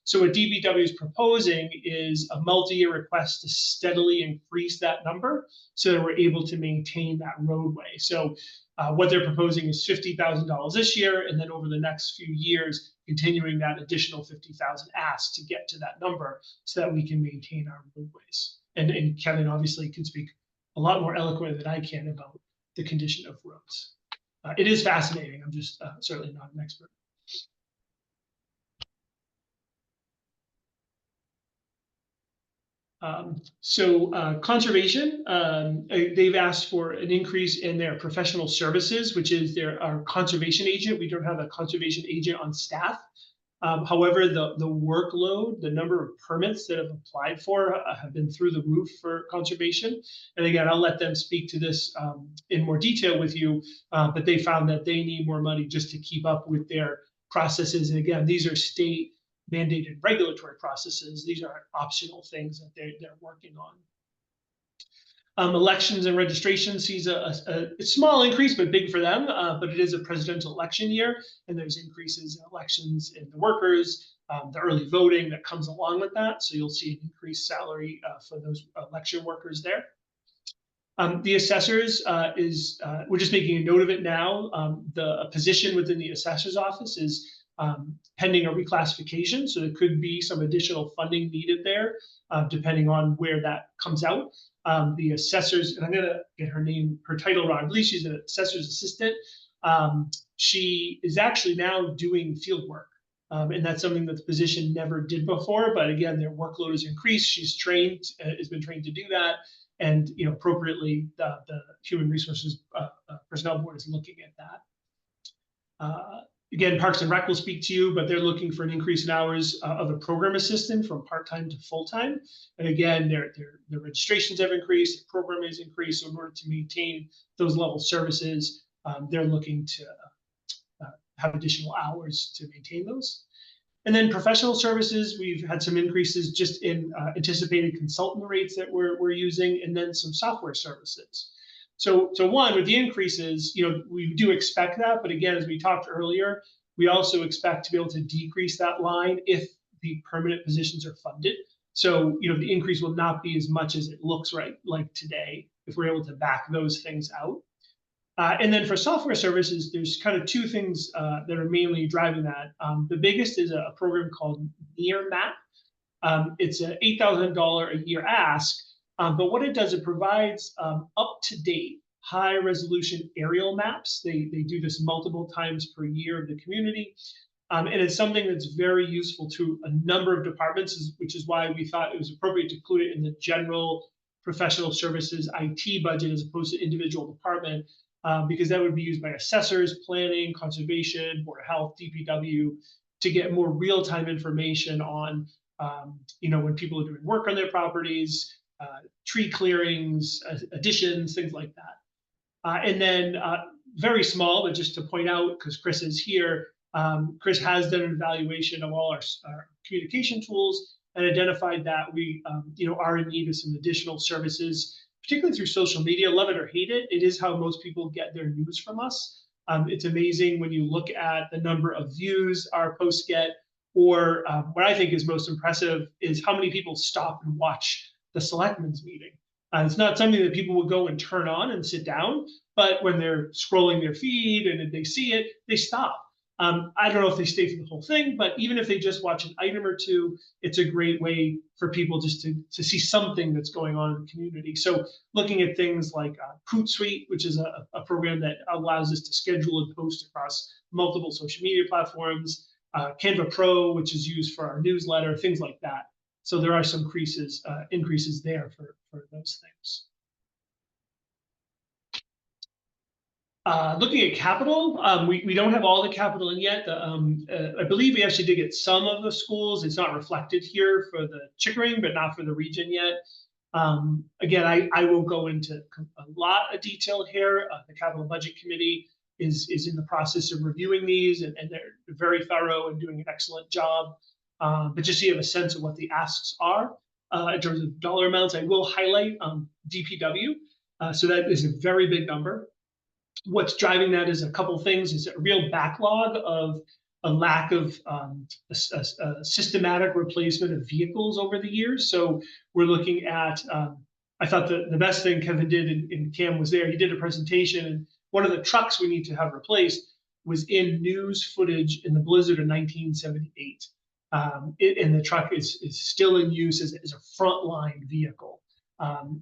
[SPEAKER 8] So what DPW is proposing is a multi-year request to steadily increase that number so that we're able to maintain that roadway. So what they're proposing is $50,000 this year, and then over the next few years, continuing that additional $50,000 asked to get to that number so that we can maintain our roadways. And Kevin obviously can speak a lot more eloquently than I can about the condition of roads. It is fascinating. I'm just certainly not an expert. Conservation, they've asked for an increase in their professional services, which is our conservation agent. We don't have a conservation agent on staff. However, the workload, the number of permits that have applied for have been through the roof for conservation. And again, I'll let them speak to this in more detail with you, but they found that they need more money just to keep up with their processes. And again, these are state mandated regulatory processes. These are optional things that they're working on. Elections and registration sees a small increase, but big for them. But it is a presidential election year, and there's increases in elections in the workers, the early voting that comes along with that. So you'll see an increased salary for those election workers there. The assessors we're just making a note of it now. The position within the assessor's office is pending a reclassification. So there could be some additional funding needed there, depending on where that comes out. The assessors, and I'm going to get her title wrong. I believe she's an assessor's assistant. She is actually now doing field work. And that's something that the position never did before. But again, their workload has increased. She's trained, has been trained to do that. And appropriately, the Human Resources Personnel Board is looking at that. Again, Parks and Rec will speak to you, but they're looking for an increase in hours of a program assistant from part-time to full-time. And again, their registrations have increased, the program has increased. So in order to maintain those level services, they're looking to have additional hours to maintain those. And then professional services, we've had some increases just in anticipated consultant rates that we're using, and then some software services. So one, with the increases, we do expect that, but again, as we talked earlier, we also expect to be able to decrease that line if the permanent positions are funded. So the increase will not be as much as it looks like today if we're able to back those things out. And then for software services, there's kind of two things that are mainly driving that. The biggest is a program called Near Map. It's an $8,000 a year ask, but what it does, it provides up-to-date, high-resolution aerial maps. They do this multiple times per year of the community. And it's something that's very useful to a number of departments, which is why we thought it was appropriate to include it in the general professional services IT budget as opposed to individual department. Because that would be used by assessors, planning, conservation, Board of Health, DPW, to get more real-time information on, when people are doing work on their properties, tree clearings, additions, things like that. And then very small, but just to point out, because Chris is here, Chris has done an evaluation of all our communication tools and identified that we, are in need of some additional services, particularly through social media. Love it or hate it, it is how most people get their news from us. It's amazing when you look at the number of views our posts get, or what I think is most impressive is how many people stop and watch the selectmen's meeting. It's not something that people will go and turn on and sit down, but when they're scrolling their feed and they see it, they stop. I don't know if they stay for the whole thing, but even if they just watch an item or two, it's a great way for people just to see something that's going on in the community. So looking at things like Hootsuite, which is a program that allows us to schedule and post across multiple social media platforms, Canva Pro, which is used for our newsletter, things like that. So there are some increases there for those things. Looking at capital, we don't have all the capital in yet. I believe we actually did get some of the schools. It's not reflected here for the Chickering, but not for the region yet. Again, I will go into a lot of detail here. The Capital Budget Committee is in the process of reviewing these, and they're very thorough and doing an excellent job. But just so you have a sense of what the asks are in terms of dollar amounts, I will highlight DPW. So that is a very big number. What's driving that is a couple things. Is a real backlog of a lack of a systematic replacement of vehicles over the years. So we're looking at, I thought the best thing Kevin did, and Cam was there, he did a presentation, and one of the trucks we need to have replaced was in news footage in the blizzard of 1978. And the truck is still in use as a frontline vehicle.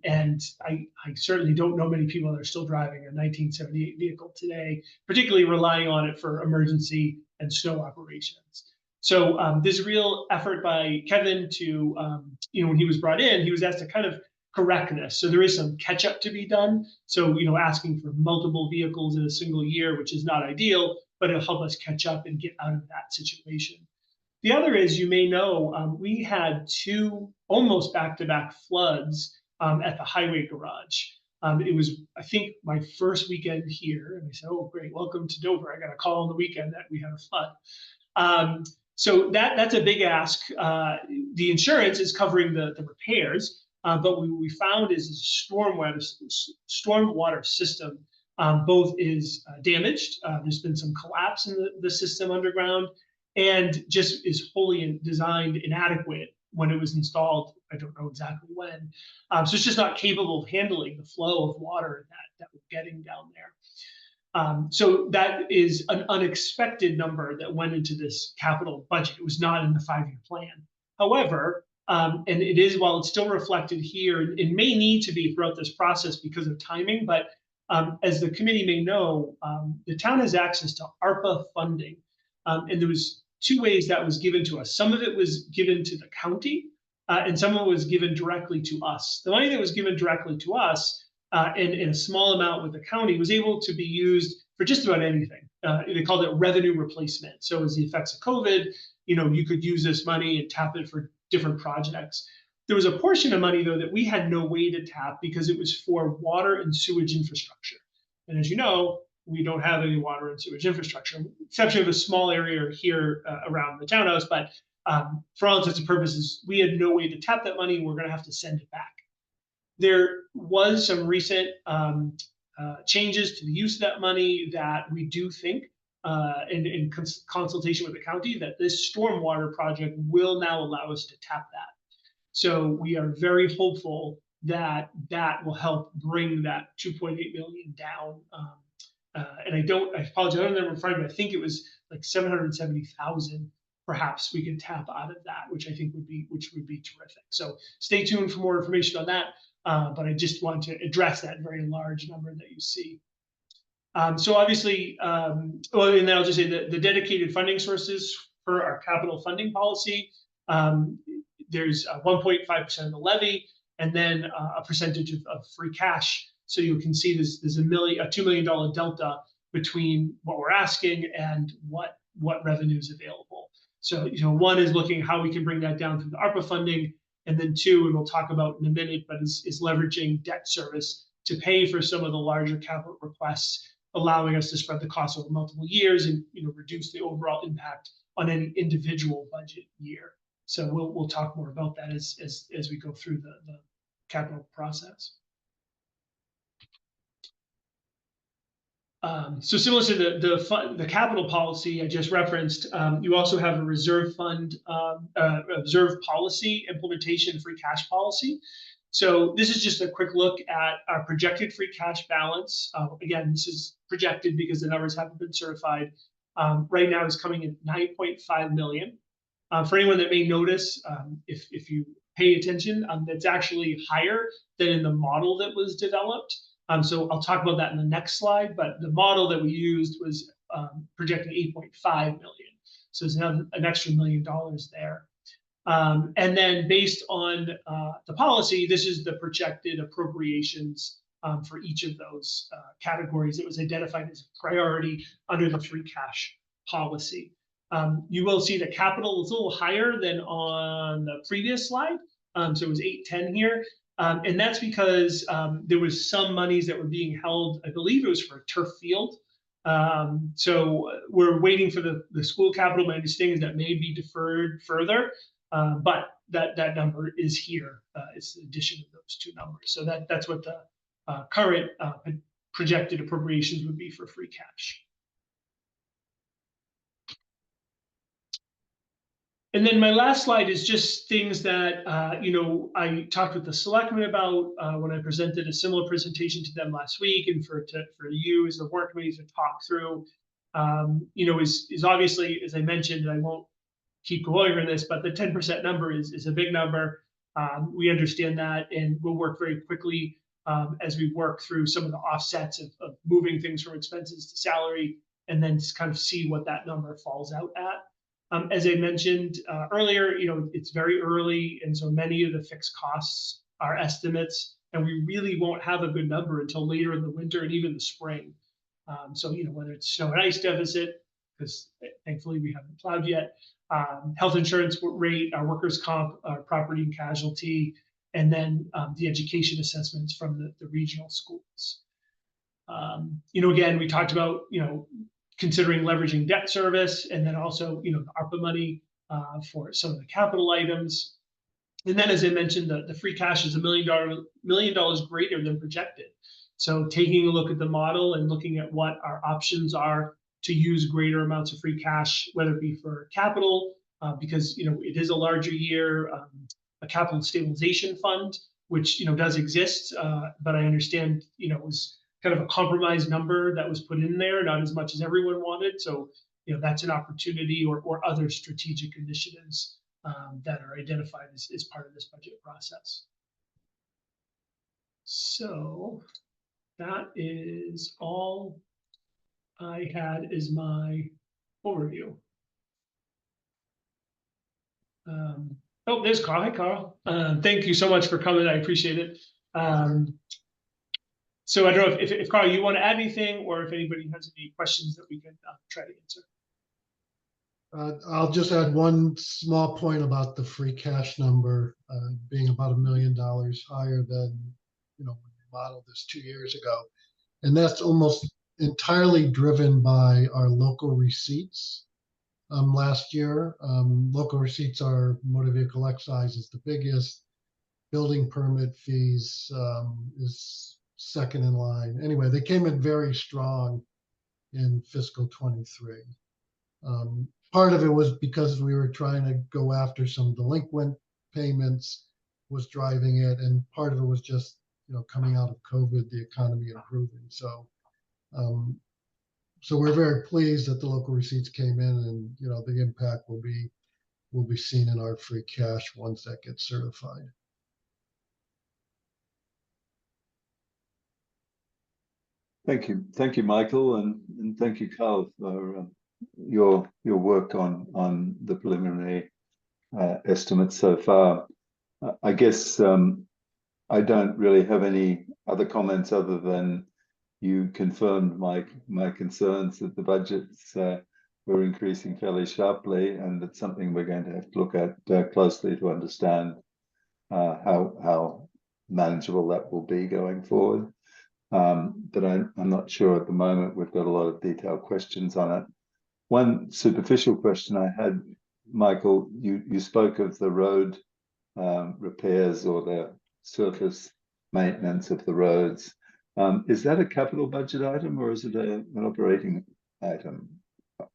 [SPEAKER 8] And I certainly don't know many people that are still driving a 1978 vehicle today, particularly relying on it for emergency and snow operations. So there's a real effort by Kevin to, when he was brought in, he was asked to kind of correct this. So there is some catch up to be done. So, asking for multiple vehicles in a single year, which is not ideal, but it'll help us catch up and get out of that situation. The other is, you may know, we had two almost back-to-back floods at the highway garage. It was, I think, my first weekend here, and I said, "Oh, great, welcome to Dover." I got a call on the weekend that we had a flood. So that's a big ask. The insurance is covering the repairs, But what we found is the stormwater system both is damaged. There's been some collapse in the system underground, and just is wholly designed inadequate when it was installed. I don't know exactly when. So it's just not capable of handling the flow of water that we're getting down there. So that is an unexpected number that went into this capital budget. It was not in the 5-year plan. However, and it is, while it's still reflected here, it may need to be throughout this process because of timing, but as the committee may know, the town has access to ARPA funding. And there was 2 ways that was given to us. Some of it was given to the county, and some of it was given directly to us. The money that was given directly to us, in a small amount with the county, was able to be used for just about anything. They called it revenue replacement. So as the effects of COVID, you could use this money and tap it for different projects. There was a portion of money, though, that we had no way to tap because it was for water and sewage infrastructure. And as you know, we don't have any water and sewage infrastructure, exception of a small area here around the townhouse. But for all intents and purposes, we had no way to tap that money. We're going to have to send it back. There was some recent changes to the use of that money that we do think, in consultation with the county, that this stormwater project will now allow us to tap that. So we are very hopeful that that will help bring that 2.8 million down. And I apologize, I don't remember in front of me, I think it was like 770,000 perhaps we could tap out of that, which I think would be terrific. So stay tuned for more information on that. But I just want to address that very large number that you see. So obviously, well, and then I'll just say that the dedicated funding sources for our capital funding policy, there's 1.5% of the levy, and then a percentage of free cash. So you can see there's a $2 million delta between what we're asking and what revenue is available. So one is looking how we can bring that down through the ARPA funding, and then 2, and we'll talk about in a minute, but is leveraging debt service to pay for some of the larger capital requests, allowing us to spread the cost over multiple years and reduce the overall impact on any individual budget year. So we'll talk more about that as we go through the capital process. So similar to the capital policy I just referenced, you also have a reserve fund, reserve policy implementation free cash policy. So this is just a quick look at our projected free cash balance. Again, this is projected because the numbers haven't been certified. Right now it's coming in 9.5 million. For anyone that may notice, if you pay attention, that's actually higher than in the model that was developed. So I'll talk about that in the next slide, but the model that we used was projecting 8.5 million. So there's an extra $1 million there. And then based on the policy, this is the projected appropriations for each of those categories. It was identified as a priority under the free cash policy. You will see that capital is a little higher than on the previous slide. So it was 810 here. And that's because there was some monies that were being held, I believe it was for a turf field. So we're waiting for the school capital. My understanding is that may be deferred further, but that number is here. It's the addition of those 2 numbers. So that's what the current projected appropriations would be for free cash. And then my last slide is just things that, I talked with the selectmen about when I presented a similar presentation to them last week, and for you as the work committee to talk through, is obviously, as I mentioned, and I won't keep going over this, but the 10% number is a big number. We understand that, and we'll work very quickly as we work through some of the offsets of moving things from expenses to salary, and then just kind of see what that number falls out at. As I mentioned earlier, it's very early, and so many of the fixed costs are estimates, and we really won't have a good number until later in the winter and even the spring. So whether it's snow and ice deficit, because thankfully we haven't plowed yet, health insurance rate, our workers' comp, our property and casualty, and then the education assessments from the regional schools. Again, we talked about considering leveraging debt service, and then also, the ARPA money for some of the capital items. And then, as I mentioned, the free cash is $1 million greater than projected. So taking a look at the model and looking at what our options are to use greater amounts of free cash, whether it be for capital, because it is a larger year, a capital stabilization fund, which does exist, but I understand it was kind of a compromise number that was put in there, not as much as everyone wanted. So that's an opportunity, or other strategic initiatives that are identified as part of this budget process. So that is all I had as my overview. Oh, there's Carl. Hi, Carl. Thank you so much for coming. I appreciate it. So I don't know if Carl, you want to add anything, or if anybody has any questions that we can try to answer.
[SPEAKER 9] I'll just add one small point about the free cash number being about $1 million higher than when we modeled this 2 years ago, and that's almost entirely driven by our local receipts. Last year, local receipts are motor vehicle excise is the biggest, building permit fees is second in line. Anyway, they came in very strong in fiscal 23. Part of it was because we were trying to go after some delinquent payments was driving it, and part of it was just coming out of COVID, the economy improving. So we're very pleased that the local receipts came in, and the impact will be seen in our free cash once that gets certified.
[SPEAKER 1] Thank you, Michael, and thank you, Carl, for your work on the preliminary estimates so far. I guess I don't really have any other comments other than you confirmed my concerns that the budgets were increasing fairly sharply, and it's something we're going to have to look at closely to understand how manageable that will be going forward. But I'm not sure at the moment. We've got a lot of detailed questions on it. One superficial question I had, Michael, you spoke of the road repairs or the surface maintenance of the roads. Is that a capital budget item, or is it an operating item,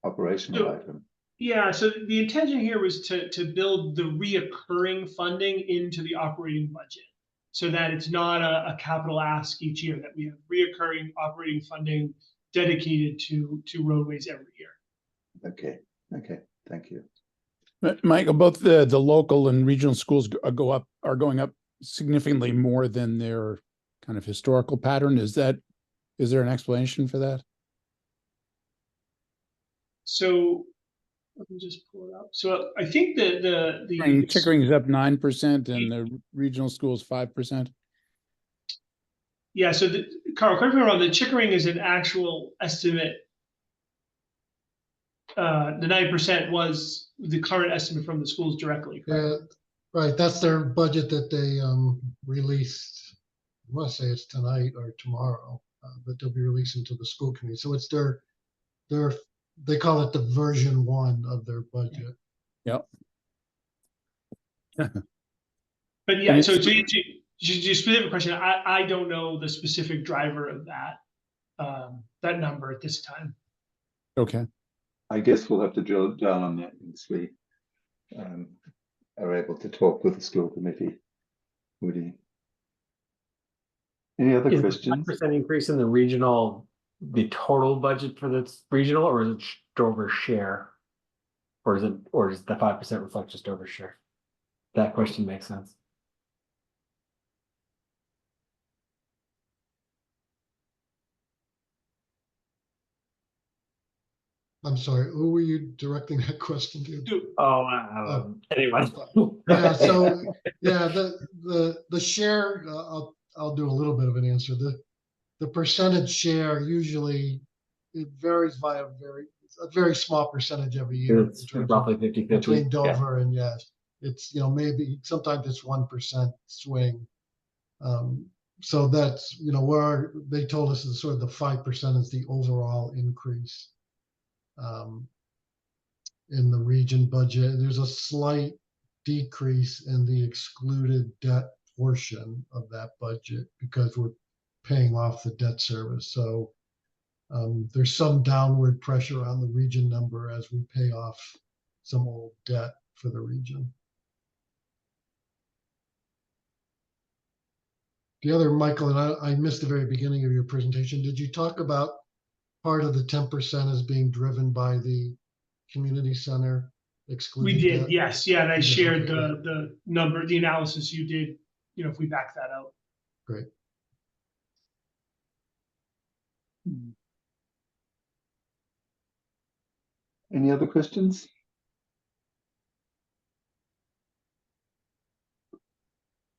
[SPEAKER 1] operational item?
[SPEAKER 8] Yeah, so the intention here was to build the reoccurring funding into the operating budget, so that it's not a capital ask each year, that we have reoccurring operating funding dedicated to roadways every year.
[SPEAKER 1] Okay, thank you.
[SPEAKER 2] Michael, both the local and regional schools are going up significantly more than their kind of historical pattern. Is there an explanation for that?
[SPEAKER 8] So let me just pull it up. So I think the
[SPEAKER 2] Chickering is up 9% and the regional schools 5%.
[SPEAKER 8] Yeah, so Carl, correct me if I'm wrong, the Chickering is an actual estimate. The 9% was the current estimate from the schools directly, correct?
[SPEAKER 9] Yeah, right. That's their budget that they released. I want to say it's tonight or tomorrow, but they'll be releasing to the school committee. So it's they call it the version 1 of their budget.
[SPEAKER 2] Yep.
[SPEAKER 8] But yeah, so to your specific question, I don't know the specific driver of that number at this time.
[SPEAKER 2] Okay.
[SPEAKER 1] I guess we'll have to drill down on that once we are able to talk with the school committee. Woody, any other questions?
[SPEAKER 4] 5% increase in the total budget for this regional, or is it Dover share, or does the 5% reflect just Dover share? That question makes sense.
[SPEAKER 9] I'm sorry, who were you directing that question to?
[SPEAKER 4] Anyway.
[SPEAKER 9] Yeah, so yeah, the share, I'll do a little bit of an answer. The percentage share usually it varies by a very small percentage every year.
[SPEAKER 4] It's roughly 50-50
[SPEAKER 9] between Dover and yes, it's maybe sometimes it's 1% swing. So that's where they told us is sort of the 5% is the overall increase in the region budget. There's a slight decrease in the excluded debt portion of that budget because we're paying off the debt service. So there's some downward pressure on the region number as we pay off some old debt for the region. The other, Michael, and I missed the very beginning of your presentation. Did you talk about part of the 10% is being driven by the community center excluding
[SPEAKER 8] We did,
[SPEAKER 9] debt?
[SPEAKER 8] yes, yeah, and I
[SPEAKER 9] You did,
[SPEAKER 8] shared
[SPEAKER 9] okay,
[SPEAKER 8] the number, the analysis you did, you know, if we back that out.
[SPEAKER 9] Great.
[SPEAKER 1] Any other questions?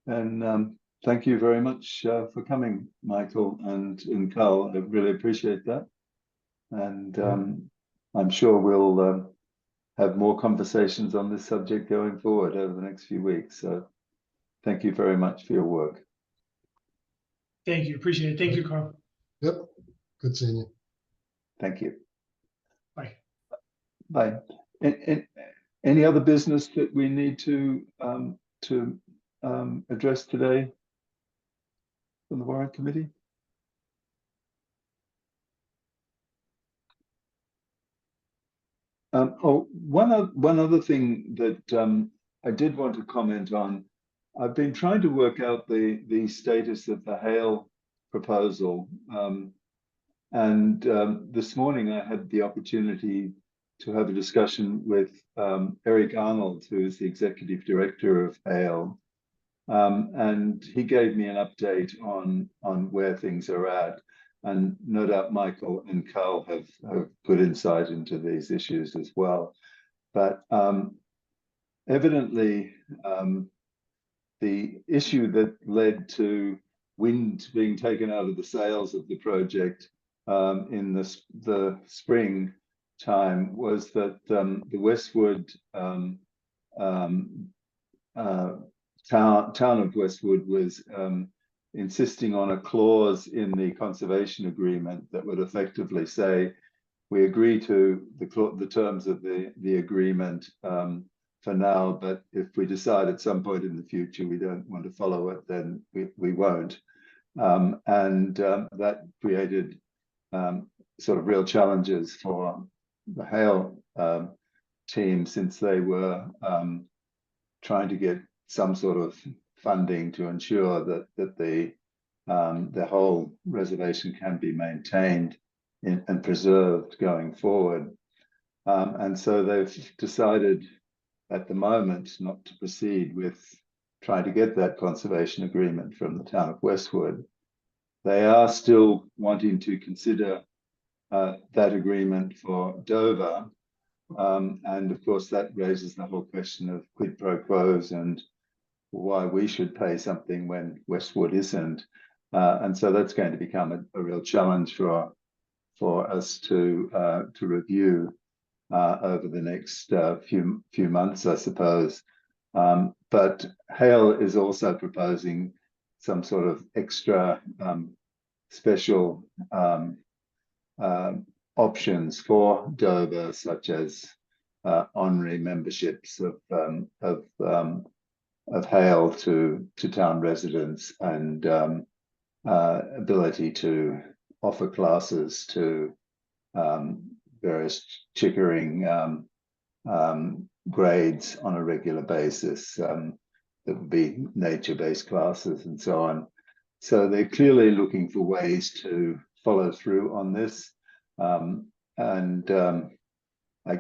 [SPEAKER 1] And thank you very much for coming, Michael and Carl. I really appreciate that. And I'm sure we'll have more conversations on this subject going forward over the next few weeks. So thank you very much for your work.
[SPEAKER 8] Thank you, appreciate it. Thank you, Carl.
[SPEAKER 9] Yep. Good seeing you.
[SPEAKER 1] Thank you.
[SPEAKER 8] Bye.
[SPEAKER 1] Bye. And any other business that we need to address today from the Warrant Committee? One other thing that I did want to comment on. I've been trying to work out the status of the Hale proposal, and this morning I had the opportunity to have a discussion with Eric Arnold, who is the executive director of Hale, and he gave me an update on where things are at. And no doubt Michael and Carl have good insight into these issues as well. But evidently, the issue that led to wind being taken out of the sails of the project in the spring time was that the Westwood town of Westwood was insisting on a clause in the conservation agreement that would effectively say, we agree to the terms of the agreement for now, but if we decide at some point in the future we don't want to follow it, then we won't. That created sort of real challenges for the Hale team, since they were trying to get some sort of funding to ensure that the whole reservation can be maintained and preserved going forward. And so they've decided at the moment not to proceed with trying to get that conservation agreement from the town of Westwood. They are still wanting to consider that agreement for Dover. And of course, that raises the whole question of quid pro quos and why we should pay something when Westwood isn't. And so that's going to become a real challenge for us to review over the next few months, I suppose. But Hale is also proposing some sort of extra special options for Dover, such as honorary memberships of Hale to town residents, and ability to offer classes to various Chickering grades on a regular basis. That would be nature-based classes and so on. So they're clearly looking for ways to follow through on this. I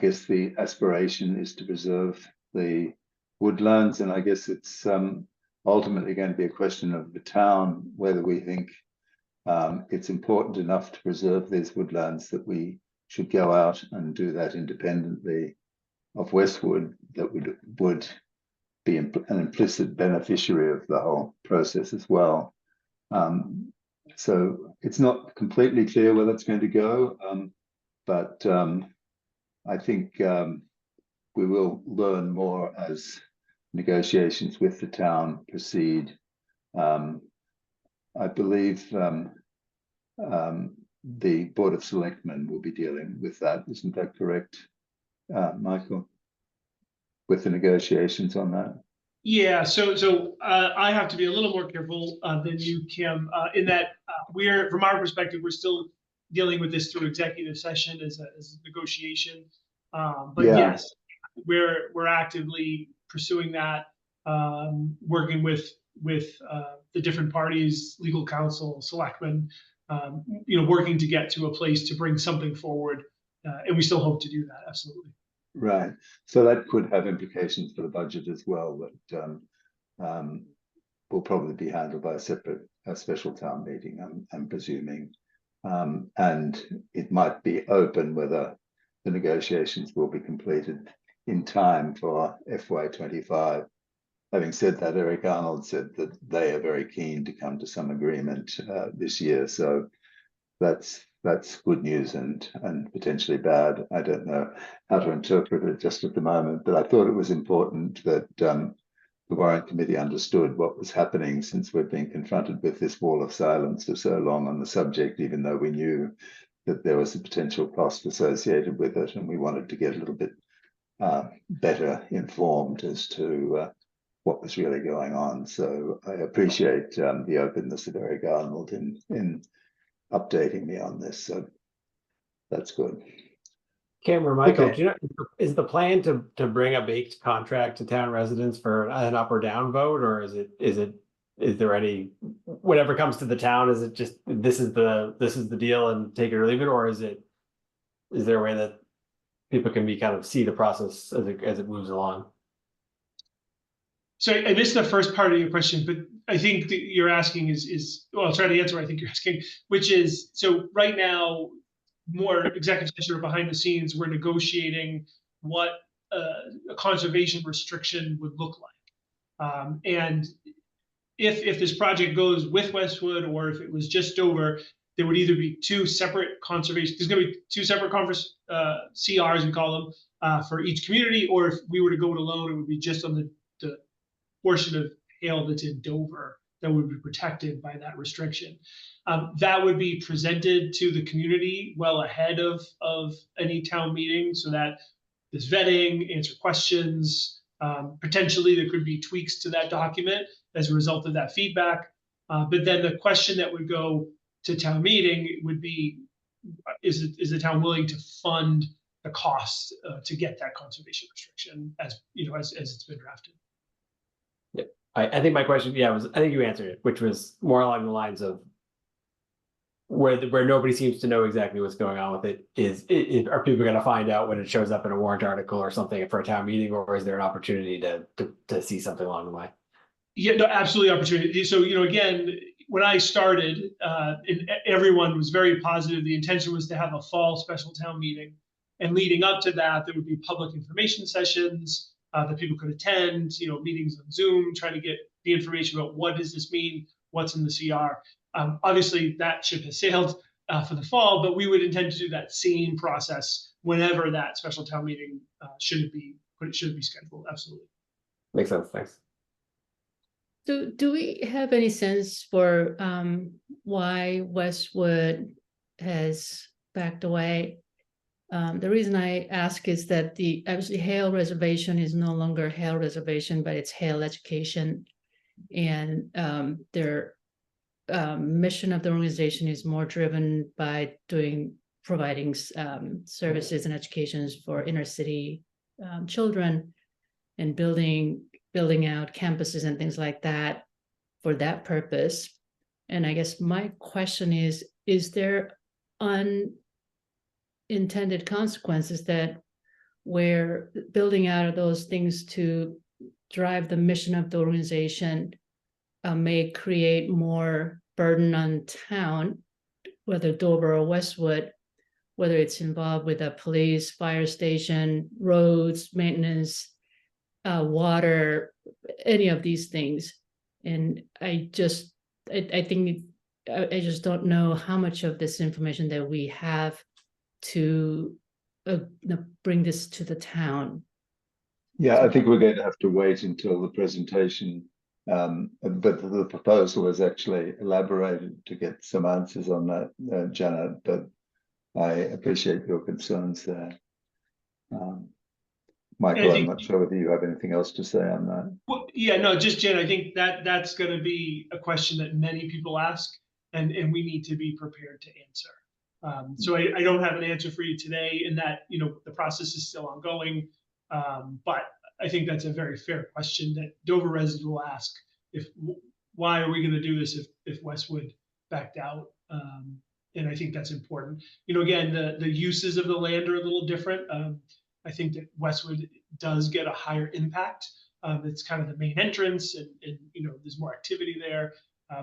[SPEAKER 1] guess the aspiration is to preserve the woodlands, and I guess it's ultimately going to be a question of the town whether we think it's important enough to preserve these woodlands that we should go out and do that independently of Westwood, that would be an implicit beneficiary of the whole process as well. So it's not completely clear where that's going to go, but I think we will learn more as negotiations with the town proceed. I believe the Board of Selectmen will be dealing with that. Isn't that correct, Michael? with the negotiations on that?
[SPEAKER 8] Yeah, so I have to be a little more careful than you, Kim, in that we're, from our perspective, we're still dealing with this through executive session as a negotiation. But
[SPEAKER 1] Yeah.
[SPEAKER 8] yes, we're actively pursuing that, working with the different parties, legal counsel, selectmen, working to get to a place to bring something forward, and we still hope to do that. Absolutely.
[SPEAKER 1] Right. So that could have implications for the budget as well, that will probably be handled by a special town meeting, I'm presuming. And it might be open whether the negotiations will be completed in time for FY25. Having said that, Eric Arnold said that they are very keen to come to some agreement this year. So that's good news and potentially bad. I don't know how to interpret it just at the moment, but I thought it was important that the Warrant Committee understood what was happening, since we've been confronted with this wall of silence for so long on the subject, even though we knew that there was a potential cost associated with it, and we wanted to get a little bit better informed as to what was really going on. So I appreciate the openness of Eric Arnold in updating me on this, so that's good.
[SPEAKER 4] Kim or Michael,
[SPEAKER 1] Okay.
[SPEAKER 4] do you know, is the plan to bring a baked contract to town residents for an up or down vote, or is there any, whatever comes to the town, is it just this is the deal and take it or leave it, or is there a way that people can be kind of see the process as it moves along?
[SPEAKER 8] So I missed the first part of your question, but I think that you're asking is well, I'll try to answer what I think you're asking, which is, so right now, more executive session or behind the scenes, we're negotiating what a conservation restriction would look like. And if this project goes with Westwood, or if it was just Dover, there would either be two separate conservation, there's going to be two separate CRs, we call them, for each community, or if we were to go it alone, it would be just on the portion of Hale that's in Dover that would be protected by that restriction. That would be presented to the community well ahead of any town meeting, so that there's vetting, answer questions. Potentially there could be tweaks to that document as a result of that feedback. But then the question that would go to town meeting would be, is the town willing to fund the cost to get that conservation restriction, as it's been drafted?
[SPEAKER 4] I think my question, I think you answered it, which was more along the lines of where nobody seems to know exactly what's going on with it. Are people going to find out when it shows up in a warrant article or something for a town meeting, or is there an opportunity to see something along the way?
[SPEAKER 8] Yeah, no, absolutely opportunity. So, again, when I started, everyone was very positive. The intention was to have a fall special town meeting, and leading up to that, there would be public information sessions that people could attend, meetings on Zoom, trying to get the information about what does this mean, what's in the CR. Obviously, that ship has sailed for the fall, but we would intend to do that same process whenever that special town meeting should be scheduled. Absolutely.
[SPEAKER 4] Makes sense. Thanks.
[SPEAKER 10] So do we have any sense for why Westwood has backed away? The reason I ask is that obviously Hale Reservation is no longer Hale Reservation, but it's Hale Education. And their mission of the organization is more driven by providing services and educations for inner city children, and building out campuses and things like that for that purpose. And I guess my question is there unintended consequences that we're building out of those things to drive the mission of the organization may create more burden on town, whether Dover or Westwood, whether it's involved with a police, fire station, roads, maintenance, water, any of these things. And I think I just don't know how much of this information that we have to bring this to the town.
[SPEAKER 1] Yeah, I think we're going to have to wait until the presentation, but the proposal was actually elaborated to get some answers on that, Janet, but I appreciate your concerns there. Michael, I'm
[SPEAKER 8] think-
[SPEAKER 1] not sure whether you have anything else to say on that.
[SPEAKER 8] Well, yeah, no, just Jen, I think that's gonna be a question that many people ask, and we need to be prepared to answer. So I don't have an answer for you today in that, the process is still ongoing. But I think that's a very fair question that Dover residents will ask, why are we gonna do this if Westwood backed out? And I think that's important. Again, the uses of the land are a little different. I think that Westwood does get a higher impact. It's kind of the main entrance, and there's more activity there.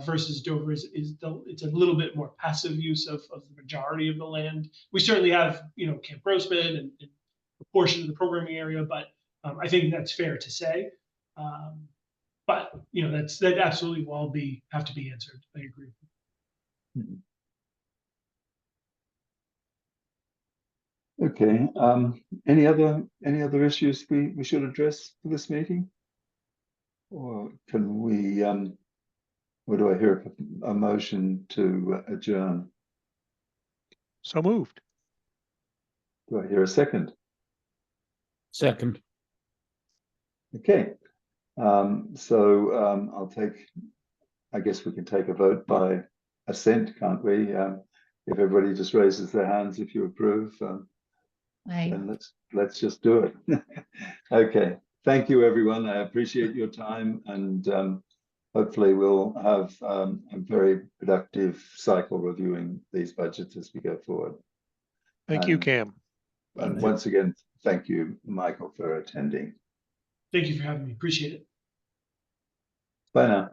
[SPEAKER 8] Versus Dover it's a little bit more passive use of the majority of the land. We certainly have Camp Grossman and a portion of the programming area, but I think that's fair to say. But that absolutely will all have to be answered. I agree.
[SPEAKER 1] Okay. Any other issues we should address for this meeting? Or can we, or do I hear a motion to adjourn?
[SPEAKER 3] So moved.
[SPEAKER 1] Do I hear a second?
[SPEAKER 2] Second.
[SPEAKER 1] Okay. I'll take, I guess we can take a vote by assent, can't we? If everybody just raises their hands if you approve, then let's just do it. Okay. Thank you, everyone. I appreciate your time, and hopefully we'll have a very productive cycle reviewing these budgets as we go forward.
[SPEAKER 3] Thank you, Cam.
[SPEAKER 1] And once again, thank you, Michael, for attending.
[SPEAKER 8] Thank you for having me. Appreciate it.
[SPEAKER 1] Bye now.